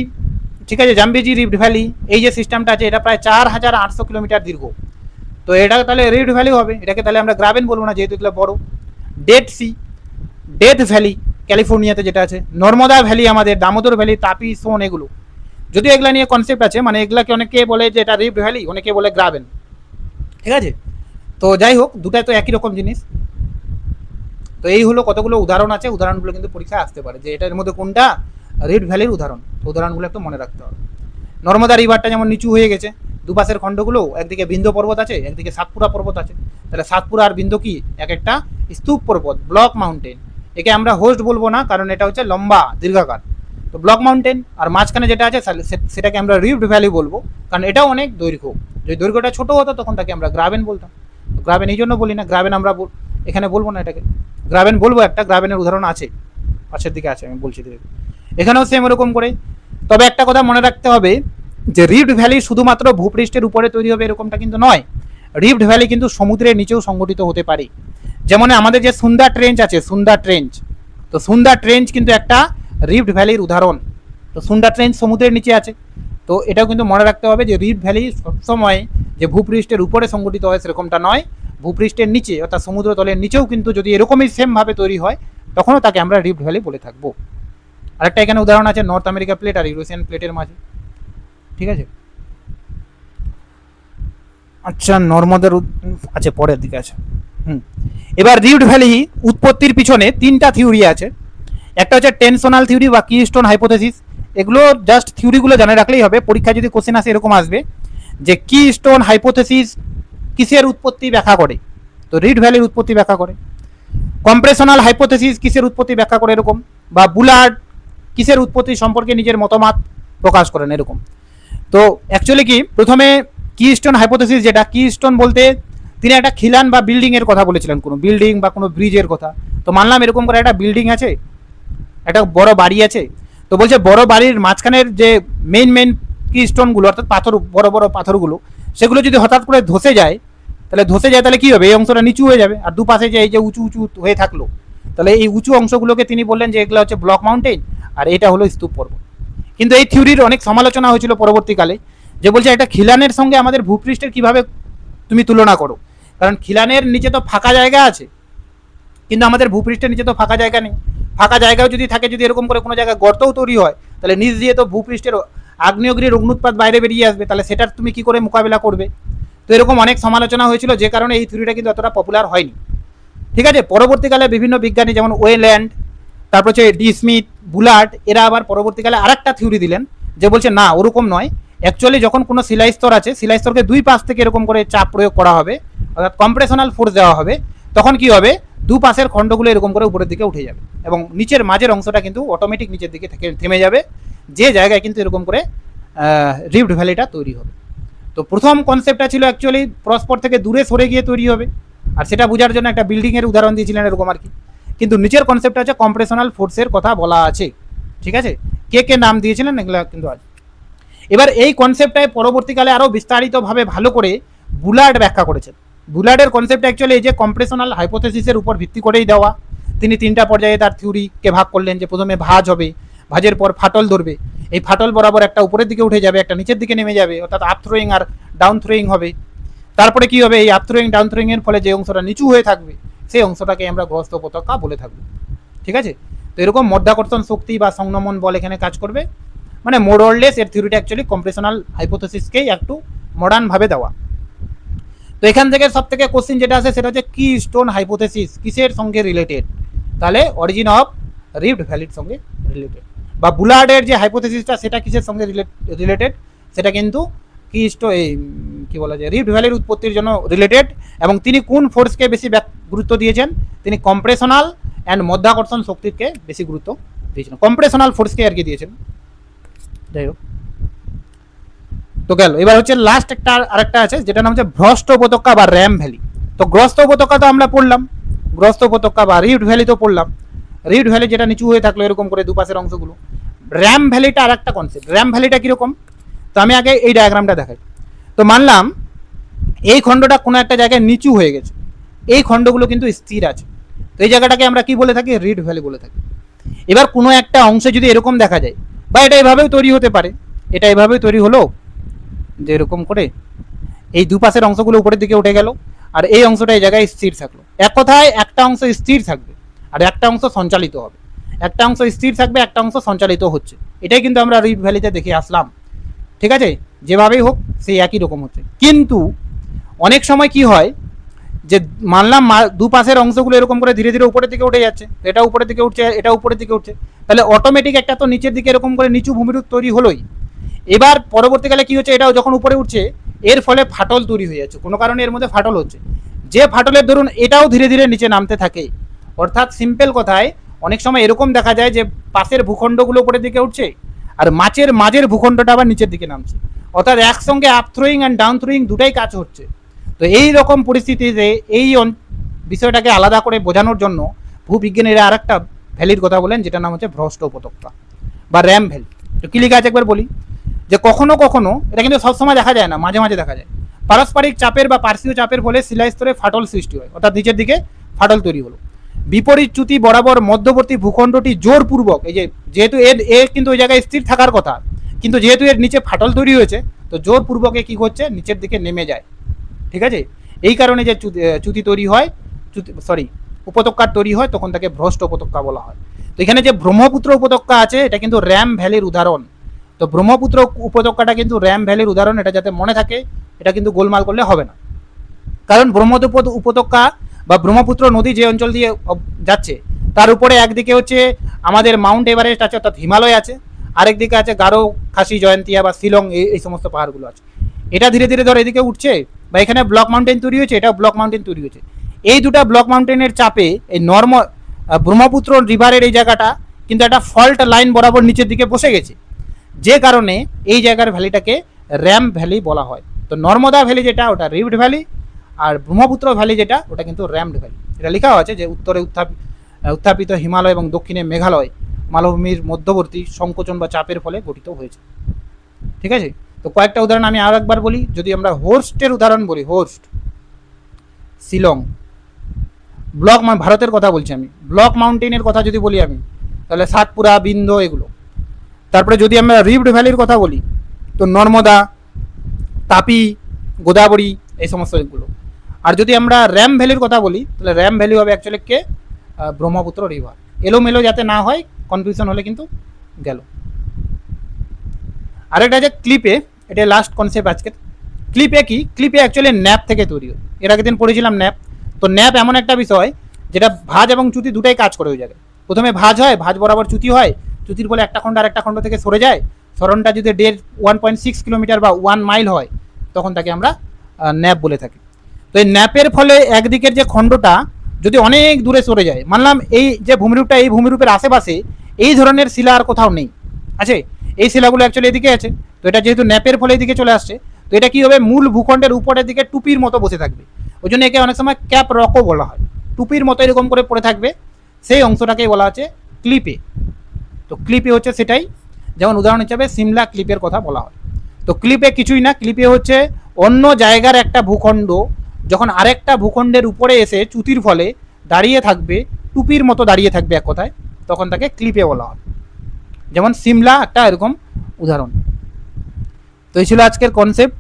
ঠিক আছে, জাম্বিজি রিফট ভ্যালি, এই যে সিস্টেমটা আছে এটা প্রায় 4800 কিলোমিটার দীর্ঘ। তো এটা তাহলে রিফট ভ্যালি হবে, এটাকে তাহলে আমরা গ্রাবেন বলবো না যেহেতু এগুলো বড়। ডেড সি, ডেথ ভ্যালি ক্যালিফোর্নিয়াতে যেটা আছে, নর্মদা ভ্যালি আমাদের, দামোদর ভ্যালি, তাপি, সোন, এগুলো যদিও এগুলা নিয়ে কনসেপ্ট আছে, মানে এগুলাকে অনেকে বলে যে এটা রিফট ভ্যালি, অনেকে বলে গ্রাবেন। ঠিক আছে, তো যাই হোক, দুটাই তো একই রকম জিনিস। তো এই হলো কতগুলো উদাহরণ আছে, উদাহরণগুলো কিন্তু পরীক্ষায় আসতে পারে যে এটার মধ্যে কোনটা রিফট ভ্যালির উদাহরণ। তো উদাহরণগুলো একটু মনে রাখতে হবে। নর্মদা রিভারটা যেমন নিচু হয়ে গেছে, দুপাশের খণ্ডগুলো, একদিকে বিন্ধ্য পর্বত আছে, একদিকে সাতপুরা পর্বত আছে। তাহলে সাতপুরা আর বিন্ধ্য কি এক একটা স্তূপ পর্বত, ব্লক মাউন্টেন। একে আমরা হোস্ট বলবো না, কারণ এটা হচ্ছে লম্বা দীর্ঘাকার, তো ব্লক মাউন্টেন। আর মাঝখানে যেটা আছে সেটাকে আমরা রিফট ভ্যালি বলবো, কারণ এটাও অনেক দৈর্ঘ্য। যদি দৈর্ঘ্যটা ছোট হতো তখন তাকে আমরা গ্রাবেন বলতাম। গ্রাবেন এই জন্য বলি না, গ্রাবেন আমরা এখানে বলবো না এটাকে, গ্রাবেন বলবো একটা, গ্রাবেনের উদাহরণ আছে পাশের দিকে আছে, আমি বলছি ধীরে। এখানেও সেম এরকম করে। তবে একটা কথা মনে রাখতে হবে যে রিফট ভ্যালি শুধুমাত্র ভূপৃষ্ঠের উপরে তৈরি হবে এরকমটা কিন্তু নয়। রিফট ভ্যালি কিন্তু সমুদ্রের নিচেও সংগঠিত হতে পারে। যেমন আমাদের যে সুন্দর ট্রেঞ্চ আছে, সুন্দর ট্রেঞ্চ, তো সুন্দর ট্রেঞ্চ কিন্তু একটা রিফট ভ্যালির উদাহরণ। তো সুন্দর ট্রেঞ্চ সমুদ্রের নিচে আছে। তো এটাও কিন্তু মনে রাখতে হবে যে রিফট ভ্যালি সবসময় যে ভূপৃষ্ঠের উপরে সংগঠিত হয় সেরকমটা নয়, ভূপৃষ্ঠের নিচে অর্থাৎ সমুদ্র তলের নিচেও কিন্তু যদি এরকমই সেমভাবে তৈরি হয় তখনও তাকে আমরা রিফট ভ্যালি বলে থাকবো। আরেকটা এখানে উদাহরণ আছে নর্থ আমেরিকা প্লেট আর ইউরেশিয়ান প্লেটের মাঝে, ঠিক আছে। আচ্ছা নর্মদার আছে পরের দিকে আছে। এবার রিফট ভ্যালি উৎপত্তির পিছনে তিনটা থিওরি আছে। একটা হচ্ছে টেনশনাল থিওরি বা কিস্টোন হাইপোথেসিস। এগুলো জাস্ট থিওরিগুলো জানে রাখলেই হবে, পরীক্ষায় যদি কোশ্চেন আসে এরকম আসবে যে কিস্টোন হাইপোথেসিস কিসের উৎপত্তি ব্যাখ্যা করে, তো রিফট ভ্যালির উৎপত্তি ব্যাখ্যা করে। কম্প্রেশনাল হাইপোথেসিস কিসের উৎপত্তি ব্যাখ্যা করে এরকম, বা বুলার্ড কিসের উৎপত্তি সম্পর্কে নিজের মতামত প্রকাশ করেন এরকম। তো অ্যাকচুয়ালি কি প্রথমে কিস্টোন হাইপোথেসিস, যেটা কিস্টোন বলতে তিনি একটা খিলান বা বিল্ডিং এর কথা বলেছিলেন, কোনো বিল্ডিং বা কোনো ব্রিজের কথা। তো মানলাম এরকম করে একটা বিল্ডিং আছে, একটা বড় বাড়ি আছে। তো বলছে বড় বাড়ির মাঝখানের যে মেইন কিস্টোনগুলো অর্থাৎ পাথর, বড় বড় পাথরগুলো, সেগুলো যদি হঠাৎ করে ধসে যায় তাহলে কি হবে, এই অংশটা নিচু হয়ে যাবে। আর দুপাশে যে এই যে উঁচু উঁচু হয়ে থাকলো, তাহলে এই উঁচু অংশগুলোকে তিনি বললেন যে এগুলো হচ্ছে ব্লক মাউন্টেন আর এটা হলো স্তূপ পর্বত। কিন্তু এই থিওরির অনেক সমালোচনা হয়েছিল পরবর্তীকালে, যে বলছে এটা খিলানের সঙ্গে আমাদের ভূপৃষ্ঠের কিভাবে তুমি তুলনা করো, কারণ খিলানের নিচে তো ফাঁকা জায়গা আছে কিন্তু আমাদের ভূপৃষ্ঠের নিচে তো ফাঁকা জায়গা নেই। ফাঁকা জায়গাও যদি থাকে, যদি এরকম করে কোনো জায়গায় গর্তও তৈরি হয়, তাহলে নিচ দিয়ে তো ভূপৃষ্ঠের আগ্নেয়গিরির অগ্নুৎপাত বাইরে বেরিয়ে আসবে, তাহলে সেটার তুমি কি করে মোকাবিলা করবে। তো এরকম অনেক সমালোচনা হয়েছিল, যে কারণে এই থিওরিটা কিন্তু এতটা পপুলার হয়নি, ঠিক আছে। পরবর্তীকালে বিভিন্ন বিজ্ঞানী যেমন ওয়েল্যান্ড, তারপর হচ্ছে ডি স্মিথ, বুলার্ড, এরা আবার পরবর্তীকালে আরেকটা থিওরি দিলেন, যে বলছে না ওরকম নয়। অ্যাকচুয়ালি যখন কোনো শিলাস্তর আছে, শিলাস্তরকে দুই পাশ থেকে এরকম করে চাপ প্রয়োগ করা হবে, অর্থাৎ কম্প্রেশনাল ফোর্স দেওয়া হবে, তখন কি হবে, দুপাশের খণ্ডগুলো এরকম করে উপরের দিকে উঠে যাবে এবং নিচের মাঝের অংশটা কিন্তু অটোমেটিক নিচের দিকে থেমে যাবে, যে জায়গায় কিন্তু এরকম করে রিফট ভ্যালিটা তৈরি হবে। তো প্রথম কনসেপ্টটা ছিল অ্যাকচুয়ালি পরস্পর থেকে দূরে সরে গিয়ে তৈরি হবে, আর সেটা বোঝার জন্য একটা বিল্ডিংয়ের উদাহরণ দিয়েছিলেন এরকম আর কি। কিন্তু নিচের কনসেপ্টটা হচ্ছে কম্প্রেশনাল ফোর্সের কথা বলা আছে, ঠিক আছে। কে নাম দিয়েছিলেন এগুলো কিন্তু আছে। এবার এই কনসেপ্টটায় পরবর্তীকালে আরও বিস্তারিতভাবে ভালো করে বুলার্ড ব্যাখ্যা করেছেন। বুলার্ডের কনসেপ্ট অ্যাকচুয়ালি এই যে কম্প্রেশনাল হাইপোথেসিসের উপর ভিত্তি করেই দেওয়া। তিনি তিনটা পর্যায়ে তার থিওরিকে ভাগ করলেন, যে প্রথমে ভাঁজ হবে, ভাঁজের পর ফাটল ধরবে, এই ফাটল বরাবর একটা উপরের দিকে উঠে যাবে, একটা নিচের দিকে নেমে যাবে, অর্থাৎ আপ থ্রোয়িং আর ডাউন থ্রোয়িং হবে। তারপরে কি হবে, এই আপ থ্রোয়িং ডাউন থ্রোয়িং এর ফলে যে অংশটা নিচু হয়ে থাকবে সেই অংশটাকে আমরা গ্রস্ত উপত্যকা বলে থাকবো, ঠিক আছে। তো এরকম মধ্যাকর্ষণ শক্তি বা সংনমন বল এখানে কাজ করবে, মানে মোরলেস এর থিওরিটা অ্যাকচুয়ালি কম্প্রেশনাল হাইপোথেসিসকেই একটু মডার্নভাবে দেওয়া। তো এখান থেকে সব থেকে কোশ্চেন যেটা আসে সেটা হচ্ছে কিস্টোন হাইপোথেসিস কিসের সঙ্গে রিলেটেড, তাহলে অরিজিন অফ রিফট ভ্যালির সঙ্গে রিলেটেড। বা বুলার্ডের যে হাইপোথেসিসটা সেটা কিসের সঙ্গে রিলেটেড, সেটা কিন্তু এই কি বলা যায় রিফট ভ্যালির উৎপত্তির জন্য রিলেটেড। এবং তিনি কোন ফোর্সকে বেশি গুরুত্ব দিয়েছেন, তিনি কম্প্রেশনাল অ্যান্ড মধ্যাকর্ষণ শক্তিকে বেশি গুরুত্ব দিয়েছেন, কম্প্রেশনাল ফোর্সকে আর কি দিয়েছেন। যাই হোক, তো গেল। এবার হচ্ছে লাস্ট একটা আরেকটা আছে যেটা নাম হচ্ছে ভ্রষ্ট উপত্যকা বা র্যাম ভ্যালি। তো গ্রস্ত উপত্যকা তো আমরা পড়লাম, গ্রস্ত উপত্যকা বা রিফট ভ্যালি তো পড়লাম। রিফট ভ্যালি যেটা নিচু হয়ে থাকলো এরকম করে দুপাশের অংশগুলো। র্যাম ভ্যালিটা আর একটা কনসেপ্ট। র্যাম ভ্যালিটা কীরকম, তো আমি আগে এই ডায়াগ্রামটা দেখাই। তো মানলাম এই খণ্ডটা কোনো একটা জায়গায় নিচু হয়ে গেছে, এই খণ্ডগুলো কিন্তু স্থির আছে, তো এই জায়গাটাকে আমরা কি বলে থাকি, রিফট ভ্যালি বলে থাকি। এবার কোনো একটা অংশে যদি এরকম দেখা যায়, বা এটা এভাবেও তৈরি হতে পারে, এটা এভাবেই তৈরি হলো যে এরকম করে এই দুপাশের অংশগুলো উপরের দিকে উঠে গেল, আর এই অংশটা এই জায়গায় স্থির থাকলো। এক কথায় একটা অংশ স্থির থাকবে আর একটা অংশ সঞ্চালিত হবে, একটা অংশ স্থির থাকবে, একটা অংশ সঞ্চালিত হচ্ছে। এটাই কিন্তু আমরা রিফট ভ্যালিতে দেখে আসলাম, ঠিক আছে। যেভাবেই হোক সেই একই রকম হচ্ছে। কিন্তু অনেক সময় কি হয়, যে মানলাম দুপাশের অংশগুলো এরকম করে ধীরে ধীরে উপরের দিকে উঠে যাচ্ছে, এটা উপরের দিকে উঠছে, এটা উপরের দিকে উঠছে, তাহলে অটোমেটিক একটা তো নিচের দিকে এরকম করে নিচু ভূমিরূপ তৈরি হলোই। এবার পরবর্তীকালে কি হচ্ছে, এটাও যখন উপরে উঠছে এর ফলে ফাটল তৈরি হয়ে যাচ্ছে, কোনো কারণে এর মধ্যে ফাটল হচ্ছে, যে ফাটলের ধরুন এটাও ধীরে ধীরে নিচে নামতে থাকে। অর্থাৎ সিম্পল কথায় অনেক সময় এরকম দেখা যায় যে পাশের ভূখণ্ডগুলো উপরের দিকে উঠছে আর মাঝের ভূখণ্ডটা আবার নিচের দিকে নামছে, অর্থাৎ একসঙ্গে up throwing and down throwing দুটাই কাজ হচ্ছে। তো এই রকম পরিস্থিতিতে এই বিষয়টাকে আলাদা করে বোঝানোর জন্য ভূবিজ্ঞানীরা আর একটা ভ্যালির কথা বলেন, যেটা নাম হচ্ছে ভ্রষ্ট উপত্যকা বা র্যাম ভ্যালি। তো কি লেখা আছে একবার বলি, যে কখনো কখনো, এটা কিন্তু সবসময় দেখা যায় না, মাঝে মাঝে দেখা যায়, পারস্পরিক চাপের বা পার্শ্বীয় চাপের ফলে শিলাস্তরে ফাটল সৃষ্টি হয়, অর্থাৎ নিচের দিকে ফাটল তৈরি হলো। বিপরীত চ্যুতি বরাবর মধ্যবর্তী ভূখণ্ডটি জোরপূর্বক, এই যে যেহেতু এর কিন্তু ওই জায়গায় স্থির থাকার কথা, কিন্তু যেহেতু এর নিচে ফাটল তৈরি হয়েছে, তো জোরপূর্বক কি হচ্ছে, নিচের দিকে নেমে যায়। ঠিক আছে, এই কারণে যে চ্যুতি তৈরি হয়, উপত্যকার তৈরি হয়, তখন তাকে ভ্রষ্ট উপত্যকা বলা হয়। তো এখানে যে ব্রহ্মপুত্র উপত্যকা আছে, এটা কিন্তু র্যাম ভ্যালির উদাহরণ। তো ব্রহ্মপুত্র উপত্যকাটা কিন্তু র্যাম ভ্যালির উদাহরণ, এটা যাতে মনে থাকে, এটা কিন্তু গোলমাল করলে হবে না। কারণ ব্রহ্মপুত্র উপত্যকা বা ব্রহ্মপুত্র নদী যে অঞ্চল দিয়ে যাচ্ছে, তার উপরে একদিকে হচ্ছে আমাদের মাউন্ট এভারেস্ট আছে, অর্থাৎ হিমালয় আছে, আরেকদিকে আছে গারো, খাসি, জয়ন্তিয়া বা শিলং, এই সমস্ত পাহাড়গুলো আছে। এটা ধীরে ধীরে ধর এদিকে উঠছে, বা এখানে ব্লক মাউন্টেন তৈরি হয়েছে, এটাও ব্লক মাউন্টেন তৈরি হয়েছে। এই দুটা ব্লক মাউন্টেনের চাপে এই ব্রহ্মপুত্র রিভারের এই জায়গাটা কিন্তু একটা ফল্ট লাইন বরাবর নিচের দিকে বসে গেছে, যে কারণে এই জায়গার ভ্যালিটাকে র্যাম ভ্যালি বলা হয়। তো নর্মদা ভ্যালি যেটা, ওটা রিফট ভ্যালি, আর ব্রহ্মপুত্র ভ্যালি যেটা, ওটা কিন্তু র্যামড ভ্যালি। এটা লেখা আছে যে উত্তরে উত্থাপিত হিমালয় এবং দক্ষিণে মেঘালয় মালভূমির মধ্যবর্তী সংকোচন বা চাপের ফলে গঠিত হয়েছে। ঠিক আছে, তো কয়েকটা উদাহরণ আমি আর একবার বলি। যদি আমরা হোর্স্টের উদাহরণ বলি, হোর্স্ট, শিলং, ব্লক, ভারতের কথা বলছি আমি, ব্লক মাউন্টেনের কথা যদি বলি আমি, তাহলে সাতপুরা, বিন্ধ্য, এগুলো। তারপরে যদি আমরা রিফট ভ্যালির কথা বলি, তো নর্মদা, তাপি, গোদাবরী, এই সমস্ত এগুলো। আর যদি আমরা র্যাম ভ্যালির কথা বলি, তাহলে র্যাম ভ্যালি হবে অ্যাকচুয়ালি কে, ব্রহ্মপুত্র রিভার। এলোমেলো যাতে না হয়, কনফিউশন হলে কিন্তু গেল। আরেকটা আছে ক্লিপে, এটা লাস্ট কনসেপ্ট আজকের। ক্লিপে কি, ক্লিপে অ্যাকচুয়ালি ন্যাপ থেকে তৈরি হয়। এর আগের দিন পড়েছিলাম ন্যাপ। তো ন্যাপ এমন একটা বিষয় যেটা ভাঁজ এবং চ্যুতি দুটাই কাজ করে ওই জায়গায়। প্রথমে ভাঁজ হয়, ভাঁজ বরাবর চ্যুতি হয়, চ্যুতির ফলে একটা খণ্ড আর একটা খণ্ড থেকে সরে যায়। সরণটা যদি 1.6 কিলোমিটার বা 1 মাইল হয়, তখন তাকে আমরা ন্যাপ বলে থাকি। তো এই ন্যাপের ফলে একদিকের যে খণ্ডটা যদি অনেক দূরে সরে যায়, মানলাম এই যে ভূমিরূপটা, এই ভূমিরূপের আশেপাশে এই ধরনের শিলা আর কোথাও নেই, আছে, এই শিলাগুলো অ্যাকচুয়ালি এদিকে আছে। তো এটা যেহেতু ন্যাপের ফলে এদিকে চলে আসছে, তো এটা কি হবে, মূল ভূখণ্ডের উপরের দিকে টুপির মতো বসে থাকবে। ওই জন্য একে অনেক সময় ক্যাপ রকও বলা হয়। টুপির মতো এরকম করে পড়ে থাকবে, সেই অংশটাকেই বলা হচ্ছে ক্লিপে। তো ক্লিপে হচ্ছে সেটাই, যেমন উদাহরণ হিসাবে সিমলা ক্লিপের কথা বলা হয়। তো ক্লিপে কিছুই না, ক্লিপে হচ্ছে অন্য জায়গার একটা ভূখণ্ড যখন আরেকটা ভূখণ্ডের উপরে এসে চ্যুতির ফলে দাঁড়িয়ে থাকবে, টুপির মতো দাঁড়িয়ে থাকবে এক কথায়, তখন তাকে ক্লিপে বলা হয়। যেমন সিমলা একটা এরকম উদাহরণ। তো এই ছিল আজকের কনসেপ্ট।